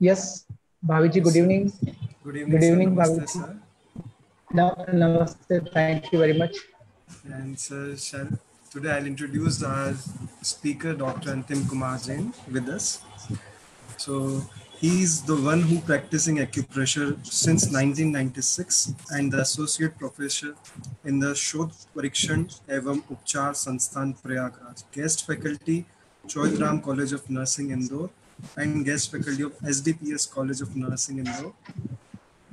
Yes, Bhaviji, good evening. Good evening, Good sir. evening, Namaste, Bhaviji. sir. Namaste. Thank you very much. And sir, today I'll introduce our speaker, Dr. Antim Kumar Jain, with us. So he's the one who practicing acupressure since 1996 and the associate professor in the Shodh Parikshan Evam Upchar Sansthan Prayagraj, guest faculty Choitram College of Nursing Indore and guest faculty of SDPS College of Nursing Indore,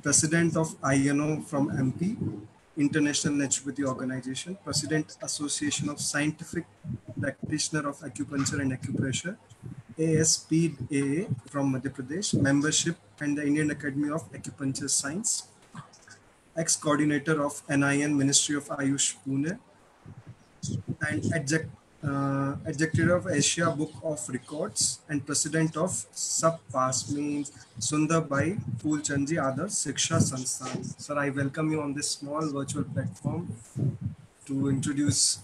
president of INO from MP, International Naturopathy Organization, president Association of Scientific Practitioner of Acupuncture and Acupressure, ASPAA from Madhya Pradesh, membership and the Indian Academy of Acupuncture Science, ex-coordinator of NIN Ministry of Ayush Pune, and executive of Asia Book of Records and president of SubPass means Sundarbai Phoolchandji Adarsh Shiksha Sansthan. Sir, I welcome you on this small virtual platform to introduce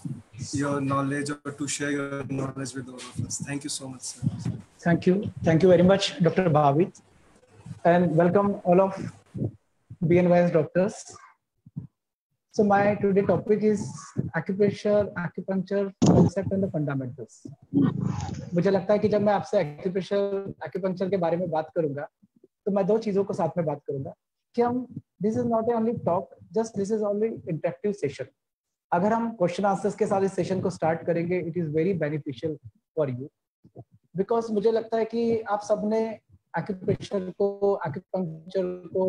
your knowledge or to share your knowledge with all of us. Thank you so much, sir. Thank you. Thank you very much, Dr. Bhavit. And welcome all of BNYS doctors. So my today topic is acupressure, acupuncture, concept and the fundamentals. मुझे लगता है कि जब मैं आपसे acupuncture के बारे में बात करूंगा, तो मैं दो चीजों को साथ में बात करूंगा कि हम this is not only talk, just this is only interactive session. अगर हम क्वेश्चन आंसर्स के साथ इस सेशन को स्टार्ट करेंगे, it is very beneficial for you, because मुझे लगता है कि आप सबने एक्यूप्रेशर को, एक्यूपंक्चर को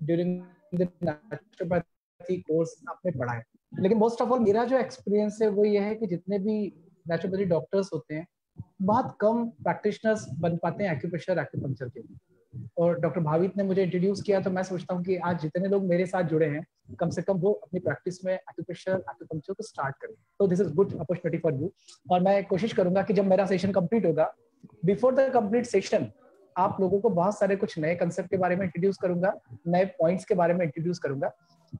ड्यूरिंग द नेचुरोपैथी कोर्स आपने पढ़ा है, लेकिन मोस्ट ऑफ ऑल मेरा जो एक्सपीरियंस है वो ये है कि जितने भी नेचुरोपैथी डॉक्टर्स होते हैं, बहुत कम प्रैक्टिशनर्स बन पाते हैं एक्यूप्रेशर, एक्यूपंक्चर के। और डॉक्टर भावित ने मुझे इंट्रोड्यूस किया, तो मैं सोचता हूँ कि आज जितने लोग मेरे साथ जुड़े हैं, कम से कम वो अपनी प्रैक्टिस में एक्यूप्रेशर, एक्यूपंक्चर को स्टार्ट करें। तो this is good opportunity for you. और मैं कोशिश करूंगा कि जब मेरा सेशन कंप्लीट होगा, बिफोर द कंप्लीट सेशन आप लोगों को बहुत सारे कुछ नए कंसेप्ट के बारे में इंट्रोड्यूस करूंगा, नए पॉइंट्स के बारे में इंट्रोड्यूस करूंगा,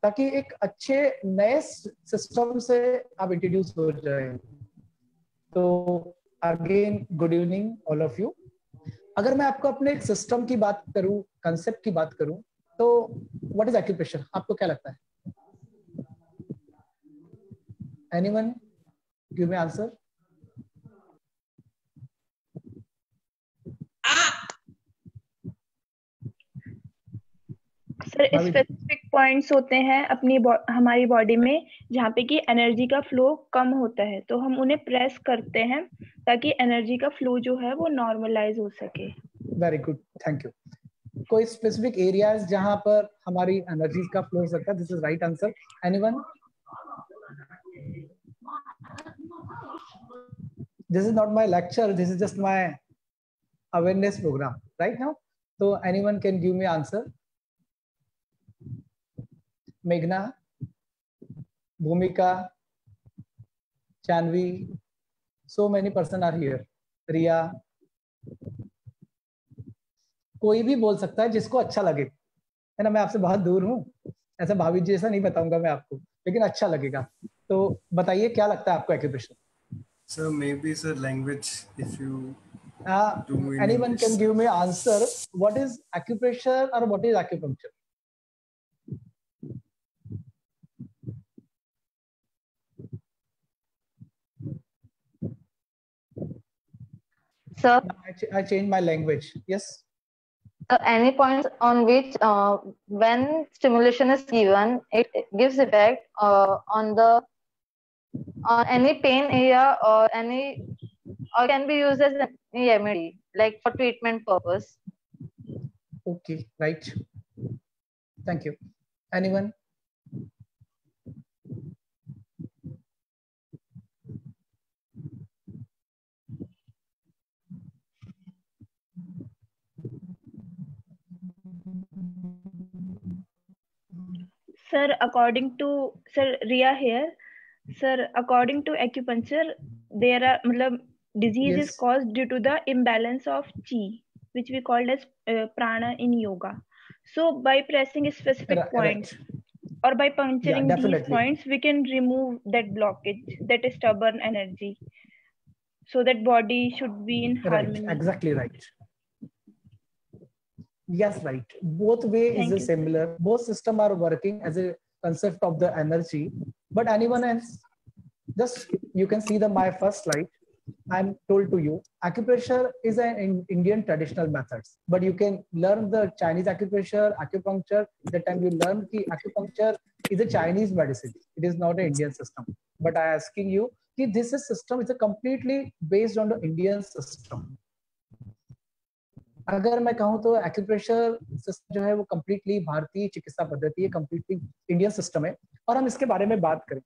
ताकि एक अच्छे नए सिस्टम से आप इंट्रोड्यूस हो जाए। तो again good evening all of you. अगर मैं आपको अपने एक सिस्टम की बात करूं, कंसेप्ट की बात करूं, तो व्हाट इज एक्यूप्रेशर? आपको क्या लगता है? Anyone give me answer. Sir, specific points होते हैं हमारी बॉडी में जहाँ पे कि एनर्जी का फ्लो कम होता है, तो हम उन्हें प्रेस करते हैं ताकि एनर्जी का फ्लो जो है वो नॉर्मलाइज हो सके। Very good, thank you. कोई स्पेसिफिक एरियाज जहां पर हमारी एनर्जी का फ्लो हो सकता है? This is right answer. Anyone? This is not my lecture, this is just my awareness programme right now. तो anyone can give me answer. मेघना, Bhumika, चानवी, so many person are here. रिया, कोई भी बोल सकता है जिसको अच्छा लगे, है ना। मैं आपसे बहुत दूर हूँ, ऐसा भाभी जी जैसा नहीं बताऊंगा मैं आपको, लेकिन अच्छा लगेगा। तो बताइए क्या लगता है आपको acupressure? Sir, maybe sir language if you do in anyone English. can give me answer. What is acupressure or what is acupuncture? Sir, I changed my language. Yes. any points on which when stimulation is given, it gives effect on any pain area or can be used as an remedy, like for treatment purpose. Okay, right. Thank you. Anyone? Sir, Riya here. Sir, according to acupuncture, there are disease is caused due to the imbalance of chi, which we called as prana in yoga. So by pressing specific points or by puncturing these points, we can remove that blockage, that is stubborn energy, so that body should be in harmony. Exactly right. Yes, right. Both way Thank is you, similar. Both system are working as a concept of the energy. But anyone else, just you can see my first slide. I'm told to you, acupressure is an Indian traditional methods, but you can learn the Chinese acupressure, acupuncture. The time you learn the acupuncture is a Chinese medicine. It is not an Indian system. But I asking you, this is system is a completely based on the Indian system. अगर मैं कहूँ तो acupressure system जो है वो completely भारतीय चिकित्सा पद्धति है, कंप्लीटली इंडियन सिस्टम है. और हम इसके बारे में बात करें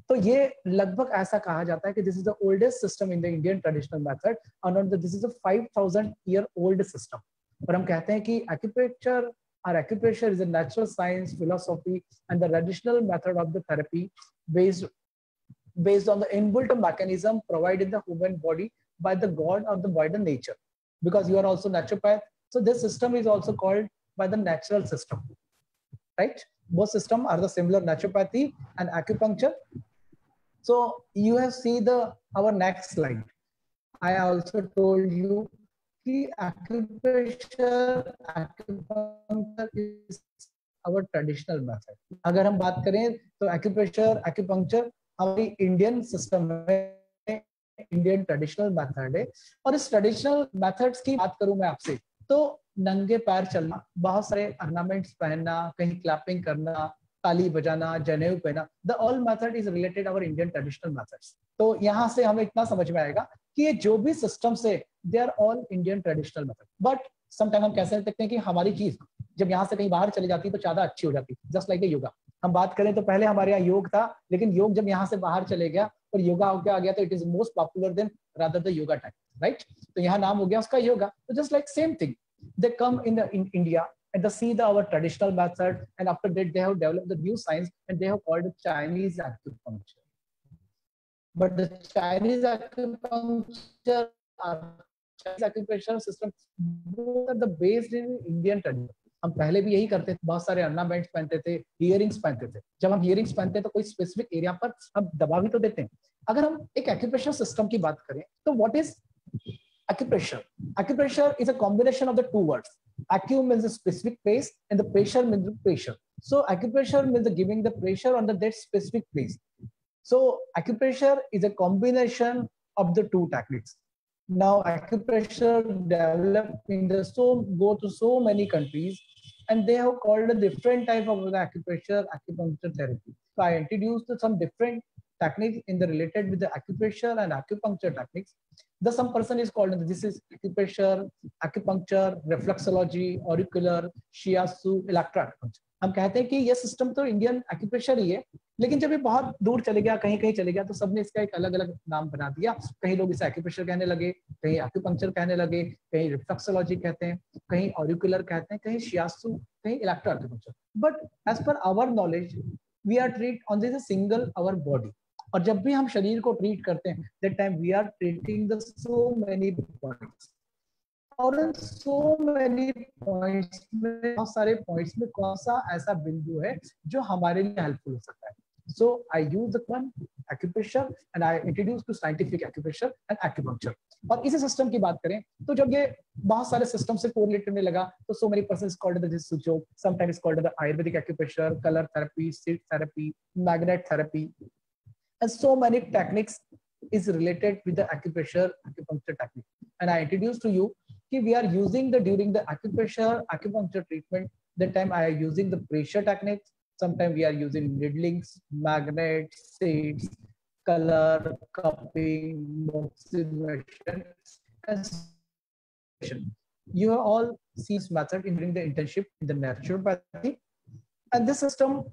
तो ये लगभग ऐसा कहा जाता है कि this is the oldest system in the Indian traditional method और this is a 5000 year old system. और हम कहते हैं कि acupressure or acupressure is a natural science philosophy and the traditional method of the therapy based on the inbuilt mechanism provided in the human body by the god or by the nature. Because you are also naturopath, so this system is also called by the natural system, right? Both systems are the similar, naturopathy and acupuncture. So you have seen our next slide. I also told you कि acupressure, acupuncture is our traditional method. अगर हम बात करें तो acupressure, acupuncture हमारी Indian system में Indian traditional method है. और इस ट्रेडिशनल मेथड्स की बात करूं मैं आपसे तो नंगे पैर चलना, बहुत सारे ऑर्नामेंट्स पहनना, कहीं क्लैपिंग करना, ताली बजाना, जनेऊ पहना, the all method is related our Indian traditional methods. तो यहाँ से हमें इतना समझ में आएगा कि ये जो भी सिस्टम्स है they are all Indian traditional method. But sometime हम कैसे सकते हैं कि हमारी चीज जब यहाँ से कहीं बाहर चली जाती है तो ज्यादा अच्छी हो जाती है. जस्ट लाइक योगा हम बात करें तो पहले हमारे यहाँ योग था, लेकिन योग जब यहाँ से बाहर चले गया और योगा हो गया आ गया तो it is most popular then rather the yoga type, right? तो यहाँ नाम हो गया उसका योगा. तो just like same thing they come in India and they see our traditional method, and after that they have developed the new science and they have called it Chinese acupuncture. But the Chinese acupuncture or Chinese acupressure system both are the based in Indian tradition. हम पहले भी यही करते थे, बहुत सारे ornaments पहनते थे, इयरिंग्स पहनते थे. जब हम इयरिंग्स पहनते हैं तो कोई स्पेसिफिक एरिया पर हम दबा भी तो देते हैं. अगर हम एक एक्यूप्रेशर सिस्टम की बात करें तो what is acupressure? Acupressure is a combination of the two words. Acu means a specific place and the pressure means the pressure. So acupressure means the giving the pressure on that specific place. So acupressure is a combination of the two techniques. Now acupressure developed in go to so many countries and they have called a different type of the acupressure, acupuncture therapy. So I introduced some different techniques in the related with the acupressure and acupuncture techniques. The some person is called, this is acupressure, acupuncture, reflexology, auricular, shiatsu, electroacupuncture. हम कहते हैं कि ये system तो Indian acupressure ही है, लेकिन जब ये बहुत दूर चले गया, कहीं कहीं चले गया तो सबने इसका एक अलग अलग नाम बना दिया. कहीं लोग इसे एक्यूप्रेशर कहने लगे, कहीं एक्यूपंक्चर कहने लगे, कहीं रिफ्लेक्सोलॉजी कहते हैं, कहीं ऑरिकुलर कहते हैं, कहीं शियासु, कहीं electroacupuncture. But as per our knowledge we are treat on this single our body. और जब भी हम शरीर को ट्रीट करते हैं that time we are treating the so many points. और इन सो मेनी पॉइंट्स में, बहुत सारे पॉइंट्स में कौन सा ऐसा बिंदु है जो हमारे लिए हेल्पफुल हो सकता है. So I use the one acupressure and I introduced to scientific acupressure and acupuncture. और इसी सिस्टम की बात करें तो जब ये बहुत सारे सिस्टम से कोरिलेट करने लगा तो so many persons called the Sujo, sometimes called the Ayurvedic acupressure, color therapy, seed therapy, magnet therapy, and so many techniques is related with the acupressure, acupuncture technique. And I introduced to you that we are using during the acupressure, acupuncture treatment, that time I am using the pressure techniques. Sometimes we are using needlings, magnets, seeds, color, cupping, moxibustion, and you have all seen this method during the internship in the naturopathy. And this system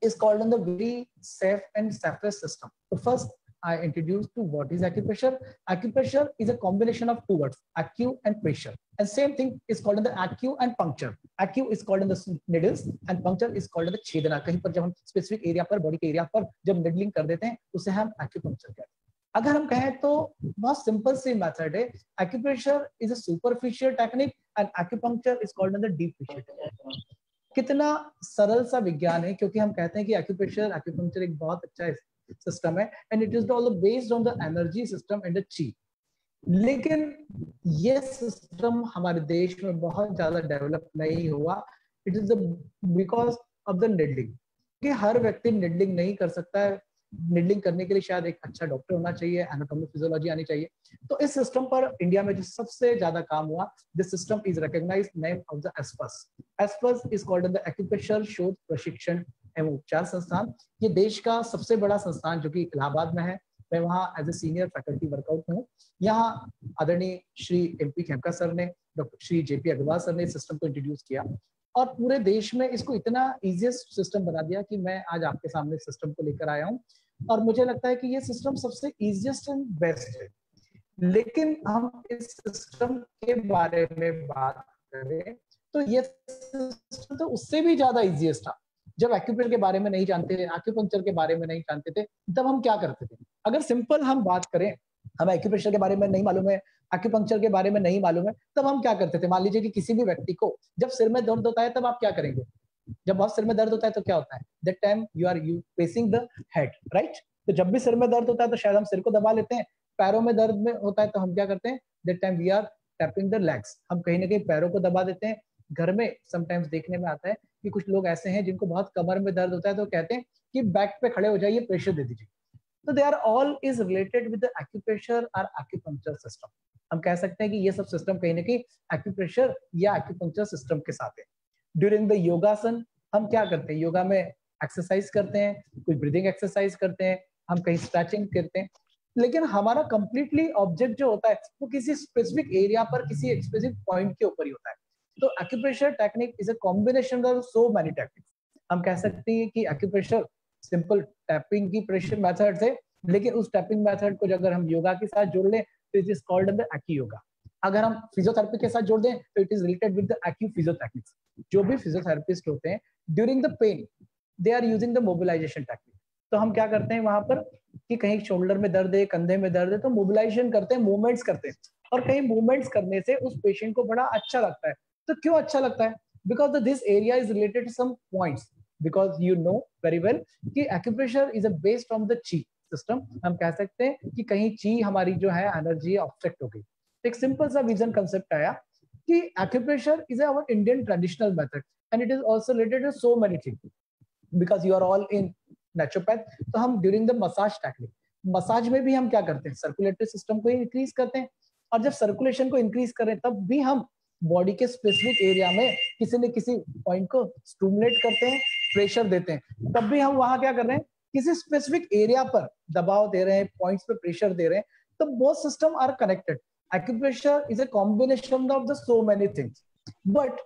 is called the very safe and safest system. So first, I introduced to what is acupressure. Acupressure is a combination of two words, acu and pressure. And same thing is called the acu and puncture. Acu is called the needles and puncture is called the छेदना. कहीं पर जब हम specific area पर, body के area पर जब needling कर देते हैं, उसे हम acupuncture कहते हैं. अगर हम कहें तो बहुत सिंपल सी मेथड है. Acupressure is a superficial technique and acupuncture is called the deep tissue technique. कितना सरल सा विज्ञान है, क्योंकि हम कहते हैं कि acupressure, acupuncture एक बहुत अच्छा सिस्टम है and it is all based on the energy system and the chi. लेकिन ये सिस्टम हमारे देश में बहुत ज्यादा डेवलप नहीं हुआ। It is because of the needling, कि हर व्यक्ति निडलिंग नहीं कर सकता है। निडलिंग करने के लिए शायद एक अच्छा डॉक्टर होना चाहिए, एनाटॉमी फिजियोलॉजी आनी चाहिए। तो इस सिस्टम पर इंडिया में जो सबसे ज्यादा काम हुआ, this system is recognised name of the ASPAS. ASPAS is called the acupressure शोध प्रशिक्षण एवं उपचार संस्थान। ये देश का सबसे बड़ा संस्थान जो कि इलाहाबाद में है। मैं वहाँ as a senior faculty workout हूँ। यहाँ आदरणीय श्री MP खेमका सर ने, doctor Shri JP Agarwal sir ने इस सिस्टम को इंट्रोड्यूस किया और पूरे देश में इसको इतना इजीएस्ट सिस्टम बना दिया कि मैं आज आपके सामने सिस्टम को लेकर आया हूँ। और मुझे लगता है कि ये सिस्टम सबसे इजीएस्ट एंड बेस्ट है। लेकिन हम इस सिस्टम के बारे में बात करें तो ये सिस्टम तो उससे भी ज्यादा इजीएस्ट था। जब एक्यूप्रेशर के बारे में नहीं जानते थे, एक्यूपंक्चर के बारे में नहीं जानते थे, तब हम क्या करते थे? अगर सिंपल हम बात करें, हमें एक्यूप्रेशर के बारे में नहीं मालूम है, एक्यूपंक्चर के बारे में नहीं मालूम है, तब हम क्या करते थे? मान लीजिए कि किसी भी व्यक्ति को जब सिर में दर्द होता है, तब आप क्या करेंगे? जब बहुत सिर में दर्द होता है तो क्या होता है? That time you are facing the head, right? तो जब भी सिर में दर्द होता है तो शायद हम सिर को दबा लेते हैं। पैरों में दर्द में होता है तो हम क्या करते हैं? That time we are tapping the legs, हम कहीं ना कहीं पैरों को दबा देते हैं। घर में समटाइम्स देखने में आता है कि कुछ लोग ऐसे हैं जिनको बहुत कमर में दर्द होता है तो कहते हैं कि बैक पे खड़े हो जाइए, प्रेशर दे दीजिए। तो they are all is related with the acupressure और एक्यूपंक्चर सिस्टम। हम कह सकते हैं कि ये सब सिस्टम कहीं ना कहीं एक्यूप्रेशर या एक्यूपंक्चर सिस्टम के साथ है। ड्यूरिंग द योगासन हम क्या करते हैं? योगा में एक्सरसाइज करते हैं, कुछ ब्रीदिंग एक्सरसाइज करते हैं, हम कहीं स्ट्रेचिंग करते हैं। लेकिन हमारा कंप्लीटली ऑब्जेक्ट जो होता है वो किसी स्पेसिफिक एरिया पर, किसी स्पेसिफिक पॉइंट के ऊपर ही होता है। तो acupressure technique is a combination of so many techniques. हम कह सकते हैं कि एक्यूप्रेशर सिंपल टैपिंग की प्रेशर मेथड है, लेकिन उस टैपिंग मेथड को अगर हम योगा के साथ जोड़ लें तो it is called the acu yoga. अगर हम फिजियोथेरेपी के साथ जोड़ दें तो it is related with the acu physio techniques. जो भी फिजियोथेरेपिस्ट होते हैं during the pain they are using the mobilisation technique. तो हम क्या करते हैं वहां पर कि कहीं शोल्डर में दर्द है, कंधे में दर्द है, तो मोबिलाइजेशन करते हैं, मूवमेंट्स करते हैं। और कहीं मूवमेंट्स करने से उस पेशेंट को बड़ा अच्छा लगता है। तो क्यों अच्छा लगता है? Because this area is related to some points, because you know very well कि acupressure is based on the chi system. हम कह सकते हैं कि कहीं ची हमारी जो है एनर्जी ऑब्स्ट्रक्ट हो गई। एक सिंपल सा विजन कंसेप्ट आया कि acupressure is our Indian traditional method and it is also related to so many things because you are all in naturopath. तो हम during the massage technique, massage में भी हम क्या करते हैं? सर्कुलेटरी सिस्टम को इंक्रीज करते हैं। और जब सर्कुलेशन को इंक्रीज करें तब भी हम बॉडी के स्पेसिफिक एरिया में किसी न किसी पॉइंट को स्टिमुलेट करते हैं, प्रेशर देते हैं। तब भी हम वहां क्या कर रहे हैं? किसी स्पेसिफिक एरिया पर दबाव दे रहे हैं, पॉइंट्स पे प्रेशर दे रहे हैं। तो both system are connected. Acupressure is a combination of the so many things. But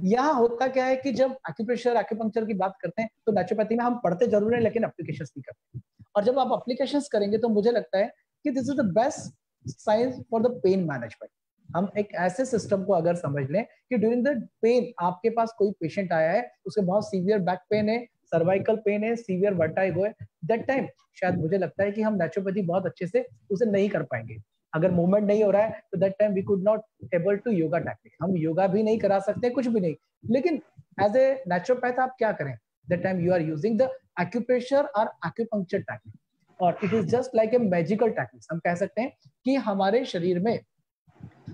यहाँ होता क्या है कि जब एक्यूप्रेशर एक्यूपंक्चर की बात करते हैं तो नेचुरोपैथी में हम पढ़ते जरूर हैं लेकिन एप्लीकेशंस नहीं करते। और जब आप एप्लीकेशंस करेंगे तो मुझे लगता है कि this is the best science for the pain management. हम एक ऐसे सिस्टम को अगर समझ लें कि ड्यूरिंग द पेन आपके पास कोई पेशेंट आया है, उसके बहुत सीवियर बैक पेन है, सर्वाइकल पेन है, सीवियर वर्टाइगो है, दैट टाइम शायद मुझे लगता है कि हम नेचुरोपैथी बहुत अच्छे से उसे नहीं कर पाएंगे। अगर मूवमेंट नहीं हो रहा है तो that time we could not able to yoga technique. हम योगा भी नहीं करा सकते, कुछ भी नहीं। लेकिन एज ए नेचुरोपैथ आप क्या करें? That time you are using the acupressure और एक्यूपंक्चर टेक्निक और it is just like a magical technique. हम कह सकते हैं कि हमारे शरीर में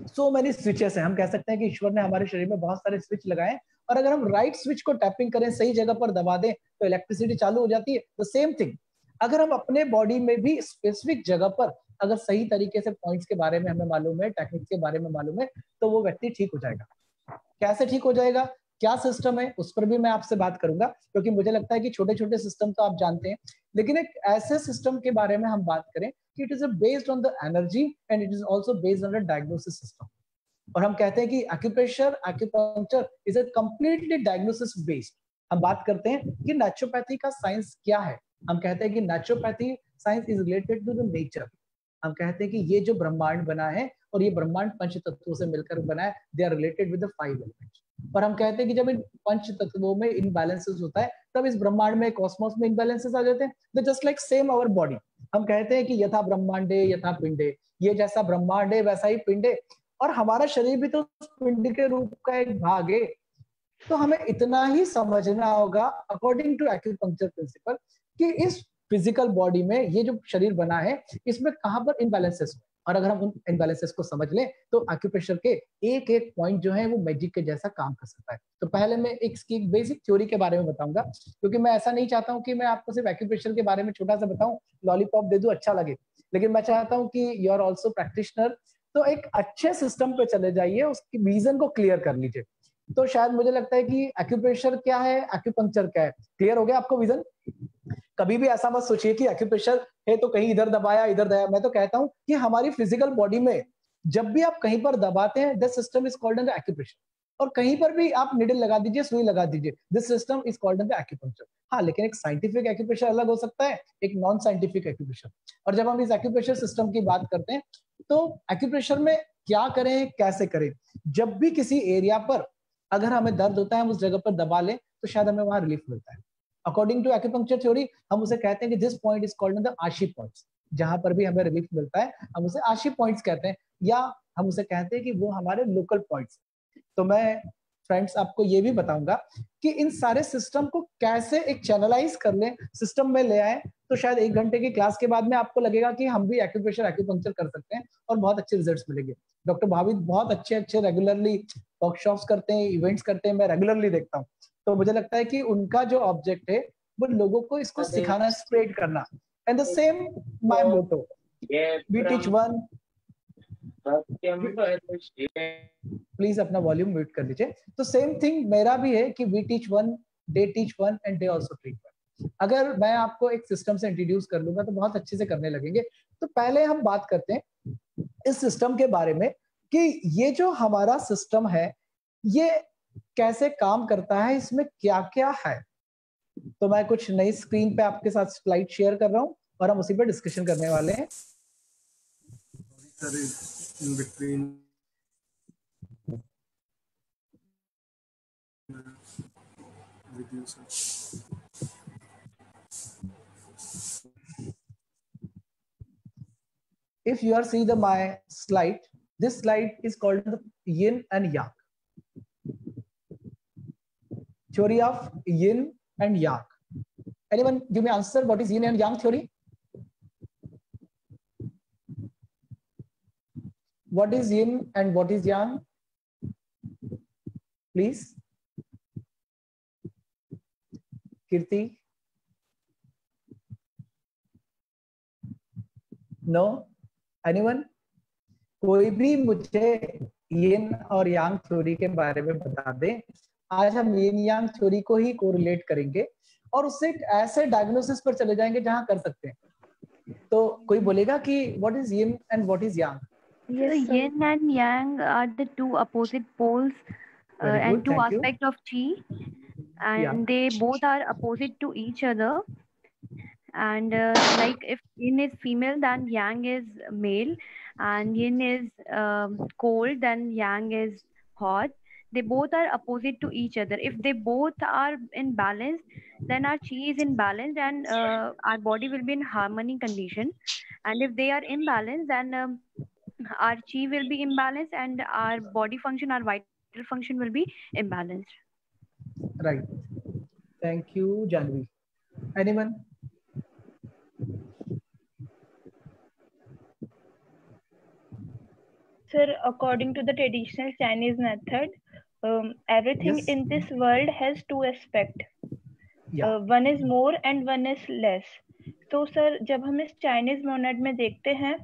सो मेनी स्विचेस हैं। हम कह सकते हैं कि ईश्वर ने हमारे शरीर में बहुत सारे स्विच लगाए और अगर हम राइट स्विच को टैपिंग करें, सही जगह पर दबा दें तो इलेक्ट्रिसिटी चालू हो जाती है। द सेम थिंग अगर हम अपने बॉडी में भी स्पेसिफिक जगह पर अगर सही तरीके से पॉइंट्स के बारे में हमें मालूम है, टेक्निक्स के बारे में मालूम है, तो वो व्यक्ति ठीक हो जाएगा। कैसे ठीक हो जाएगा, क्या सिस्टम है, उस पर भी मैं आपसे बात करूंगा, क्योंकि मुझे लगता है कि छोटे छोटे सिस्टम तो आप जानते हैं, लेकिन एक ऐसे सिस्टम के बारे में हम बात करें कि it is based on the energy and it is also based on the diagnosis system. और हम कहते हैं कि acupressure acupuncture is a completely diagnosis based. हम बात करते हैं कि नेचुरोपैथी का साइंस क्या है। हम कहते हैं कि naturopathy science is related to the nature. हम कहते हैं कि ये जो ब्रह्मांड बना है और ये ब्रह्मांड पंच तत्वों से मिलकर बना है, they are related with the 5 elements. और हम कहते हैं कि जब इन पंच तत्वों में इनबैलेंसेस होता है तब इस ब्रह्मांड में, कॉस्मोस में इनबैलेंसेस आ जाते हैं। Just like same our body. हम कहते हैं कि यथा ब्रह्मांडे यथा पिंडे, ये जैसा ब्रह्मांड है वैसा ही पिंड है, और हमारा शरीर भी तो पिंड के रूप का एक भाग है। तो हमें इतना ही समझना होगा अकॉर्डिंग टू एक्यूपंक्चर प्रिंसिपल कि इस फिजिकल बॉडी में ये जो शरीर बना है इसमें कहां पर इनबैलेंसेस है। और अगर हम उन इम्बैलेंसेस को समझ लें तो एक्यूप्रेशर के एक एक पॉइंट जो है वो मैजिक के जैसा काम कर सकता है। तो पहले मैं इसकी बेसिक थ्योरी के बारे में बताऊंगा, क्योंकि मैं ऐसा नहीं चाहता हूं कि मैं आपको सिर्फ एक्यूप्रेशर के बारे में छोटा सा बताऊं, लॉलीपॉप दे दूं, अच्छा लगे, लेकिन मैं चाहता हूं कि यू आर ऑल्सो प्रैक्टिशनर, तो एक अच्छे सिस्टम पे चले जाइए, उसकी विजन को क्लियर कर लीजिए। तो शायद मुझे लगता है कि एक्यूप्रेशर क्या है, एक्यूपंक्चर क्या है, क्लियर हो गया आपको विजन। कभी भी ऐसा मत सोचिए कि एक्यूप्रेशर है तो कहीं इधर दबाया इधर दबाया। मैं तो कहता हूं कि हमारी फिजिकल बॉडी में जब भी आप कहीं पर दबाते हैं, this system is called an acupressure, और कहीं पर भी आप निडल लगा दीजिए, सुई लगा दीजिए, this system is called an acupuncture. हाँ, लेकिन एक साइंटिफिक एक्यूप्रेशर अलग हो सकता है, एक नॉन साइंटिफिक एक्यूप्रेशर। और जब हम इस एक्यूप्रेशर सिस्टम की बात करते हैं तो एक्यूप्रेशर में क्या करें, कैसे करें, जब भी किसी एरिया पर अगर हमें दर्द होता है, हम उस जगह पर दबा लें तो शायद हमें वहां रिलीफ मिलता है। अकॉर्डिंग टू एक्यूपंक्चर थ्योरी हम उसे कहते हैं कि this point is called the आशी पॉइंट्स, जहां पर भी हमें रिलीफ मिलता है हम उसे आशी पॉइंट्स कहते हैं, या हम उसे कहते हैं कि वो हमारे लोकल पॉइंट्स। तो मैं फ्रेंड्स आपको ये भी बताऊंगा कि इन सारे सिस्टम को कैसे एक चैनलाइज कर लें, सिस्टम में ले आए, तो शायद 1 घंटे की क्लास के बाद में आपको लगेगा कि हम भी एक्यूप्रेशर एक्यूपंक्चर कर सकते हैं और बहुत अच्छे रिजल्ट्स मिलेंगे। डॉक्टर भावित बहुत अच्छे रेगुलरली वर्कशॉप्स करते हैं, इवेंट्स करते हैं, मैं रेगुलरली देखता हूँ। तो मुझे लगता है कि उनका जो ऑब्जेक्ट है वो लोगो को इसको सिखाना, स्प्रेड करना। And the same my motto, we teach one, please अपना वॉल्यूम म्यूट कर लीजिए। तो सेम थिंग मेरा भी है कि we teach one, they teach one and they also treat one. अगर मैं आपको एक सिस्टम से इंट्रोड्यूस कर लूंगा तो बहुत अच्छे से करने लगेंगे। तो पहले हम बात करते हैं इस सिस्टम के बारे में कि ये जो हमारा सिस्टम है ये कैसे काम करता है, इसमें क्या क्या है। तो मैं कुछ नई स्क्रीन पे आपके साथ स्लाइड शेयर कर रहा हूं और हम उसी पे डिस्कशन करने वाले हैं। In between with you, sir. If you are seeing my slide, this slide is called the yin and yang theory of yin and yang. Anyone give me answer, what is yin and yang theory? What is yin and what is yang? Please. Kirti? No? Anyone? कोई भी मुझे यिन और yang theory के बारे में बता दे। आज हम यिन यांग थ्योरी को ही कोरिलेट करेंगे और उससे एक ऐसे डायग्नोसिस पर चले जाएंगे जहां कर सकते हैं। तो कोई बोलेगा कि what is yin and what is Yang? Yes, so yin and yang are the two opposite poles and two aspects of chi, and they both are opposite to each other. And like if yin is female, then yang is male, and yin is cold, then yang is hot. They both are opposite to each other. If they both are in balance, then our chi is in balance, and our body will be in harmony condition. And if they are imbalanced, then our chi will be imbalanced, and our body function, our vital function will be imbalanced. Right. Thank you, Janvi. Anyone? Sir, according to the traditional Chinese method, everything in this world has two aspects. One is more and one is less. तो sir जब हम इस Chinese मोनेड में देखते हैं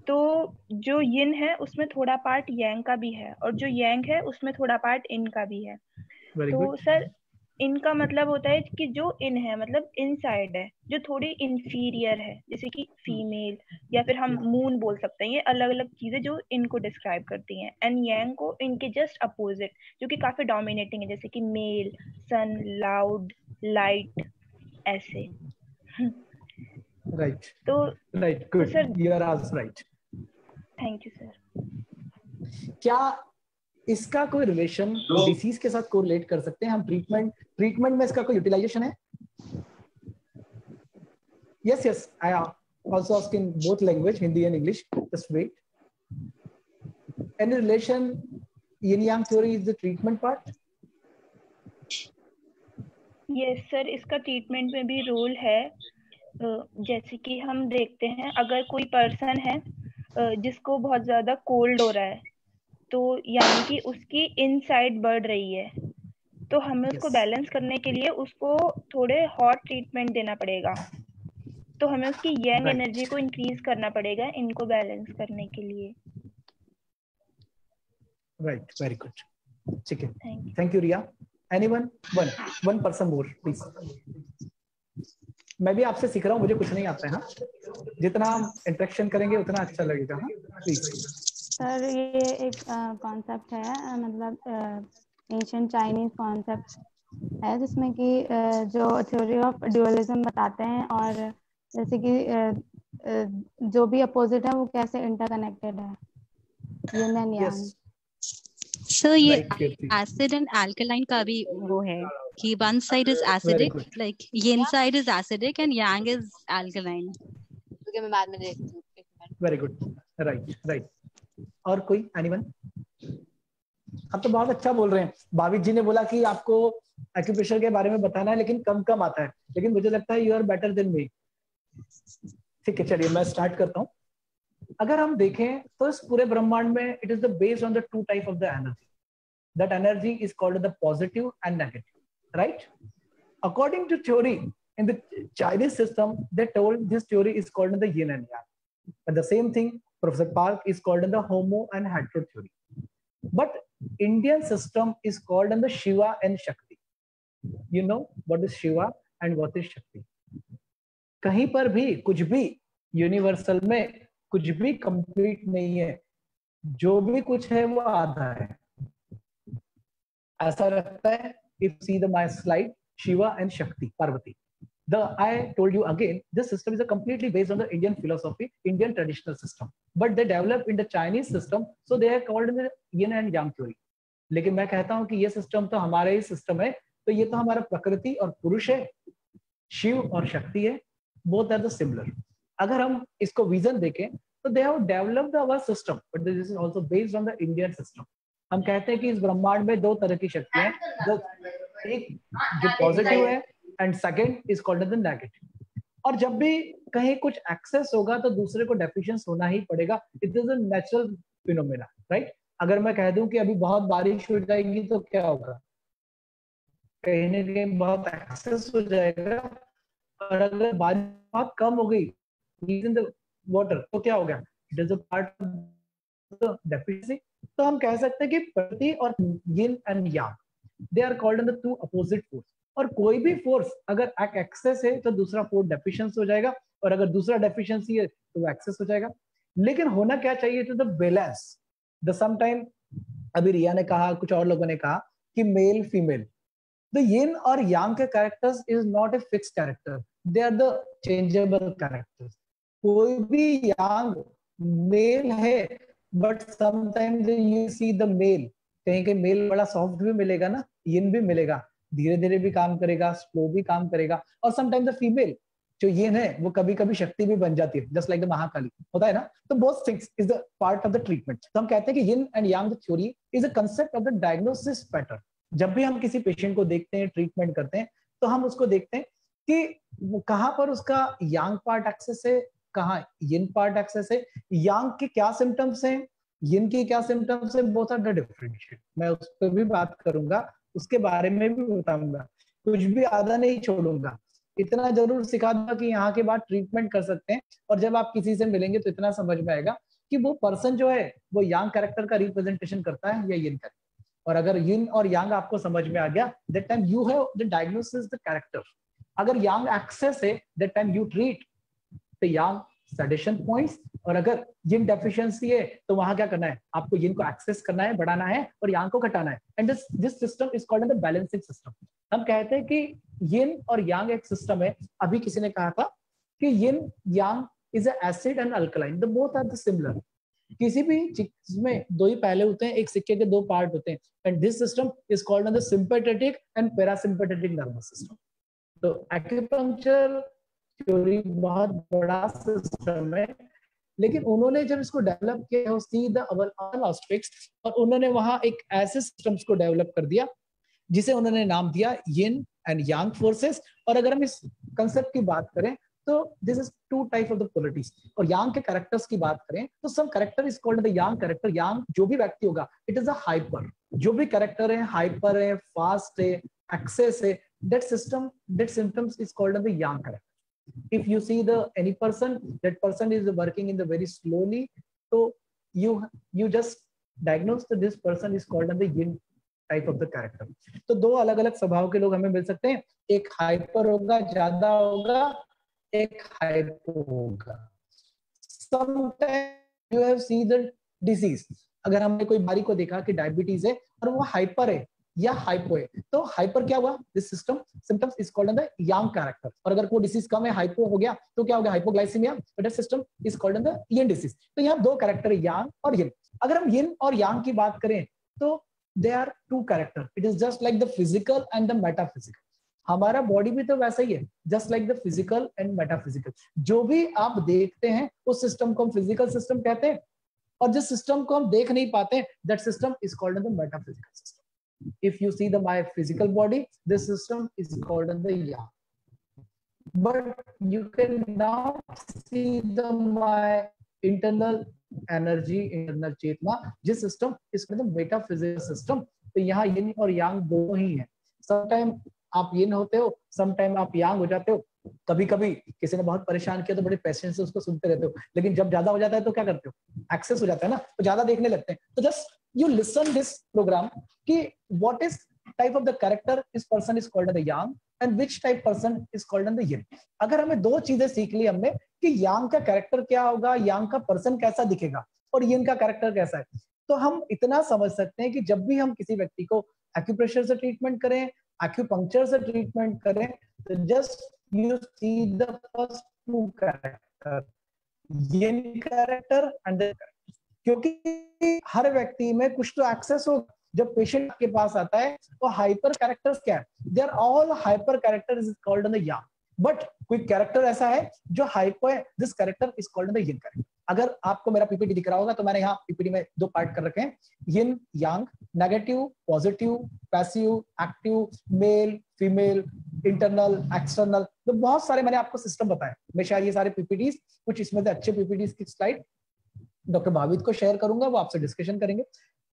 तो जो यिन है उसमें थोड़ा पार्ट यांग का भी है और जो यांग है उसमें थोड़ा पार्ट इन का भी है। तो सर इनका मतलब होता है कि जो इन है मतलब इनसाइड है, जो थोड़ी इंफीरियर है, जैसे कि फीमेल या फिर हम मून बोल सकते हैं। ये अलग अलग चीजें जो इनको डिस्क्राइब करती हैं। एंड यांग को इनके जस्ट अपोजिट जो कि काफी डोमिनेटिंग है, जैसे कि मेल, सन, लाउड, लाइट, ऐसे। राइट। तो right, good, you are also right. Thank you sir. क्या इसका कोई रिलेशन डिसीज के साथ कोरिलेट कर सकते हैं हम? ट्रीटमेंट में इसका कोई यूटिलाइजेशन है? Yes yes, I also ask in both language, Hindi and English, just wait. Any relation yin yang theory is the treatment part? Yes sir, इसका ट्रीटमेंट में भी रोल है। जैसे कि हम देखते हैं अगर कोई पर्सन है जिसको बहुत ज्यादा कोल्ड हो रहा है, तो यानी कि उसकी इनसाइड बढ़ रही है, तो हमें उसको बैलेंस करने के लिए उसको थोड़े हॉट ट्रीटमेंट देना पड़ेगा, तो हमें उसकी यंग एनर्जी को इंक्रीज करना पड़ेगा इनको बैलेंस करने के लिए। राइट, वेरी गुड, ठीक है, thank you Riya. Anyone, one person more please. मैं भी आपसे सीख रहा हूँ, मुझे कुछ नहीं आता है। हाँ, जितना हम इंटरेक्शन करेंगे उतना अच्छा लगेगा। हाँ प्लीज। सर ये एक कॉन्सेप्ट है, मतलब एंशिएंट चाइनीज कॉन्सेप्ट है, जिसमें कि जो थ्योरी ऑफ ड्यूअलिज्म बताते हैं, और जैसे कि जो भी अपोजिट है वो कैसे इंटरकनेक्टेड है, यिन एंड यांग। सर ये एसिड एंड अल्कलाइन का भी वो है कि one side is acidic, like yin side is acidic and yang is alkaline. Okay, मैं बाद में देखती हूँ। Very good, right. और कोई, एनीवन? आप तो बहुत अच्छा बोल रहे हैं। भाविक जी ने बोला कि आपको एक्यूप्रेशर के बारे में बताना है, लेकिन कम आता है, लेकिन मुझे लगता है you are better than me. ठीक है, चलिए मैं स्टार्ट करता हूँ। अगर हम देखें तो इस पूरे ब्रह्मांड में it is the based on the two type of the energy. That energy is called the positive and negative, right? According to theory in the Chinese system, they told this theory is called the yin and yang, and the same thing Professor Park is called in the homo and hetero theory, but Indian system is called in the Shiva and Shakti. You know what is Shiva and what is Shakti? कहीं पर भी कुछ भी universal में कुछ भी complete नहीं है, जो भी कुछ है वो आधा है, ऐसा लगता है। If see the my slide, Shiva and Shakti, Parvati. I told you again, this system is completely based on the Indian philosophy, Indian traditional system, but they developed in the Chinese system, so they are called in the yin and yang theory. लेकिन मैं कहता हूं कि ये system तो हमारा ही system है, तो ये तो हमारा प्रकृति और पुरुष है, शिव और शक्ति है, both are the similar. अगर हम इसको विजन देखें तो they have developed our system, but this is also based on the Indian system. हम कहते हैं कि इस ब्रह्मांड में दो तरह की शक्तियां हैं, एक जो पॉजिटिव है and second is called as the negative. और जब भी कहीं कुछ एक्सेस होगा तो दूसरे को डेफिशिएंस होना ही पड़ेगा। It is a natural phenomena, right? अगर मैं कह दूं कि अभी बहुत बारिश हो जाएगी तो क्या होगा? कहीं ना कहीं बहुत एक्सेस हो जाएगा, और अगर बारिश बहुत कम हो गई इन द वाटर तो क्या हो गया? It is a part of the deficiency. तो हम कह सकते हैं कि प्रकृति और yin and yang, they are called in the two opposite force. और कोई भी फोर्स अगर एक्सेस है तो दूसरा फोर्स डेफिशिएंसी हो जाएगा, और अगर दूसरा डेफिशिएंसी है तो वो एक्सेस हो जाएगा। लेकिन होना क्या चाहिए? To the balance the some time. अभी रिया ने कहा, कुछ और लोगों ने कहा कि मेल फीमेल, द यिन और यांग के characters is not a fix character, they are the changeable characters. कोई भी यांग मेल है, but sometimes you see the male, कहीं मेल बड़ा सॉफ्ट भी मिलेगा ना, यिन भी मिलेगा, धीरे धीरे भी काम करेगा, स्लो भी काम करेगा। और समटाइम्स द फीमेल जो ये है वो कभी कभी शक्ति भी बन जाती है, जस्ट लाइक द महाकाली होता है ना। तो both things is the part of the treatment. तो हम कहते हैं कि यिन and Yang theory is a concept of the diagnosis pattern. जब भी हम किसी पेशेंट को देखते हैं, ट्रीटमेंट करते हैं, तो हम उसको देखते हैं कि कहाँ पर उसका यांग पार्ट एक्सेस है, कहाँ यिन पार्ट एक्सेस है, यांग के क्या सिम्टम्स हैं, यिन की क्या सिम्टम्स है, बोथ आर द डिफरेंशिएट। मैं उस पर भी बात करूंगा, उसके बारे में भी बताऊंगा, कुछ भी आधा नहीं छोड़ूंगा। इतना जरूर सिखा दूंगा कि यहाँ के बाद ट्रीटमेंट कर सकते हैं, और जब आप किसी से मिलेंगे तो इतना समझ में आएगा कि वो पर्सन जो है वो यांग कैरेक्टर का रिप्रेजेंटेशन करता है या यिन कैरेक्टर। और अगर यिन और यांग आपको समझ में आ गया, that time you have the diagnosis the character. अगर यांग एक्सेस है, that time you treat the yang sedation points, और अगर यिन डेफिशिएंसी है तो वहां क्या करना है? आपको यिन को एक्सेस करना है, बढ़ाना है, और यांग को घटाना है। And this system is called the balancing system. हम कहते हैं कि यिन और यांग एक सिस्टम है। अभी किसी ने कहा था कि yin yang is acid and alkaline, the both are the similar. किसी भी चीज में दो ही पहले होते हैं, एक सिक्के के दो पार्ट होते हैं। And this system is called the sympathetic and parasympathetic nervous system. तो एक्यूपंक्चर थ्योरी बहुत बड़ा सिस्टम है, लेकिन उन्होंने जब इसको डेवलप किया, सी द ऑल एस्पेक्ट्स, और उन्होंने वहां एक ऐसे सिस्टम्स को डेवलप कर दिया जिसे उन्होंने नाम दिया यिन एंड यांग फोर्सेस। और अगर हम इस कंसेप्ट की बात करें तो this is two type of the polarities. और यांग के कैरेक्टर्स की बात करें तो some character is called the yang character. Yang जो भी व्यक्ति होगा इट इज अ हाइपर, जो भी कैरेक्टर है हाइपर है, फास्ट है, एक्सेस है, that system, that symptoms is called the yang character. If you see the any person, that person is working in the very slowly, तो you just diagnose that this person is called the yin type of the character। तो दो अलग अलग स्वभाव के लोग हमें मिल सकते हैं, एक हाइपर होगा, ज्यादा होगा, एक हाइपो होगा। Sometimes you have seen the disease, अगर हमने कोई बीमारी को देखा कि डायबिटीज है और वो हाइपर है या हाइपो है, तो हाइपर क्या हुआ, this system symptoms is called the yang character. और अगर कोई डिसीज कम है, हाइपो हो गया, तो क्या हो गया, हाइपोग्लाइसीमिया, तो that system is called the yin disease. तो यहाँ दो कैरेक्टर है, यांग और यिन। अगर हम यिन और यांग की बात करें तो they are two character, it is just like the physical and the metaphysical. हमारा बॉडी भी तो वैसा ही है, just like the physical and metaphysical. जो भी आप देखते हैं उस सिस्टम को हम फिजिकल सिस्टम कहते हैं, और जिस सिस्टम को हम देख नहीं पाते, that system is called the metaphysical system. If you see my physical body, this system is called the yang. But you can now see my internal energy, internal चेतना, जिस सिस्टम इसमें the metaphysical system। तो यहाँ yin और yang दो ही है। Sometime आप yin होते हो, sometime आप yang हो जाते हो। कभी कभी किसी ने बहुत परेशान किया तो बड़े पेशेंस से उसको सुनते रहते हो, लेकिन जब ज्यादा हो जाता है तो क्या करते हो, एक्सेस हो जाता है ना, तो ज्यादा देखने लगते हैं। तो just you listen this program कि what is type of the character this person is called the yang and which type person is called the yin। अगर हमें दो चीजें सीख ली हमने कि yang का कैरेक्टर क्या होगा, yang का पर्सन कैसा दिखेगा और yin का कैरेक्टर कैसा है, तो हम इतना समझ सकते हैं कि जब भी हम किसी व्यक्ति को एक्यूप्रेशर से ट्रीटमेंट करें, एक्यूपंक्चर से ट्रीटमेंट करें, तो just you see the first two character, yin character and the, क्योंकि हर व्यक्ति में कुछ तो एक्सेस हो। जब पेशेंट के पास आता है तो हाइपर कैरेक्टर्स क्या है, they are all hyper characters is called the yang. But कोई कैरेक्टर ऐसा है जो हाइपर है, this character is called the yin character. अगर आपको मेरा पीपीटी दिख रहा होगा तो मैंने यहाँ पीपीटी में दो पार्ट कर रखे हैं, yin yang, negative positive, passive active, male female, internal external. तो बहुत सारे मैंने आपको सिस्टम बताए। मैं शायद ये सारे पीपीटीज, कुछ इसमें से अच्छे पीपीटीज की स्लाइड डॉक्टर भावित को शेयर करूंगा, वो आपसे डिस्कशन करेंगे।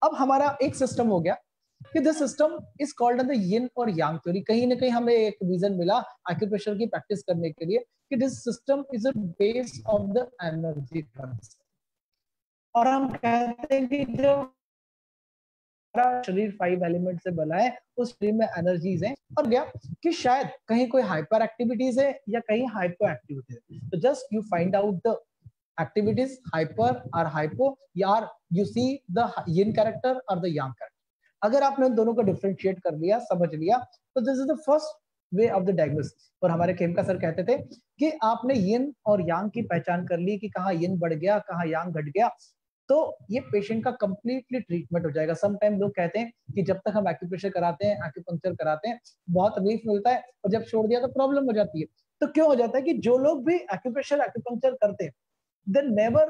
अब हमारा एक सिस्टम हो गया कि this system is called the yin और यांग थ्योरी। कहीं ना कहीं हमें एक रीजन मिला एक्यूप्रेशर की प्रैक्टिस करने के लिए कि this system is a base of the energy concept. और हम कहते हैं कि जो हमारा शरीर 5 एलिमेंट से बना है, उस शरीर में एनर्जीज हैं, और गया कि शायद कहीं कोई हाइपर एक्टिविटीज है या कहीं हाइपो एक्टिविटीज है। तो just you find out the activities, hyper or hypo, या you see the yin character or the yang character। अगर आपने उन दोनों को डिफरेंशिएट कर लिया, समझ लिया, तो this is the first way of the diagnosis. और हमारे खेमका सर कहते थे कि आपने yin और yang की पहचान कर ली कि कहाँ yin बढ़ गया, कहाँ yang घट गया, तो ये पेशेंट का कंप्लीटली ट्रीटमेंट हो जाएगा। सम टाइम लोग कहते हैं कि जब तक हम एक्यूप्रेशर कराते हैं, एक्यूपंक्चर कराते हैं, बहुत रिलीफ मिलता है, और जब छोड़ दिया तो प्रॉब्लम हो जाती है। तो क्यों हो जाता है कि जो लोग भी एक्यूप्रेशर एक्यूपंक्चर करते हैं, they never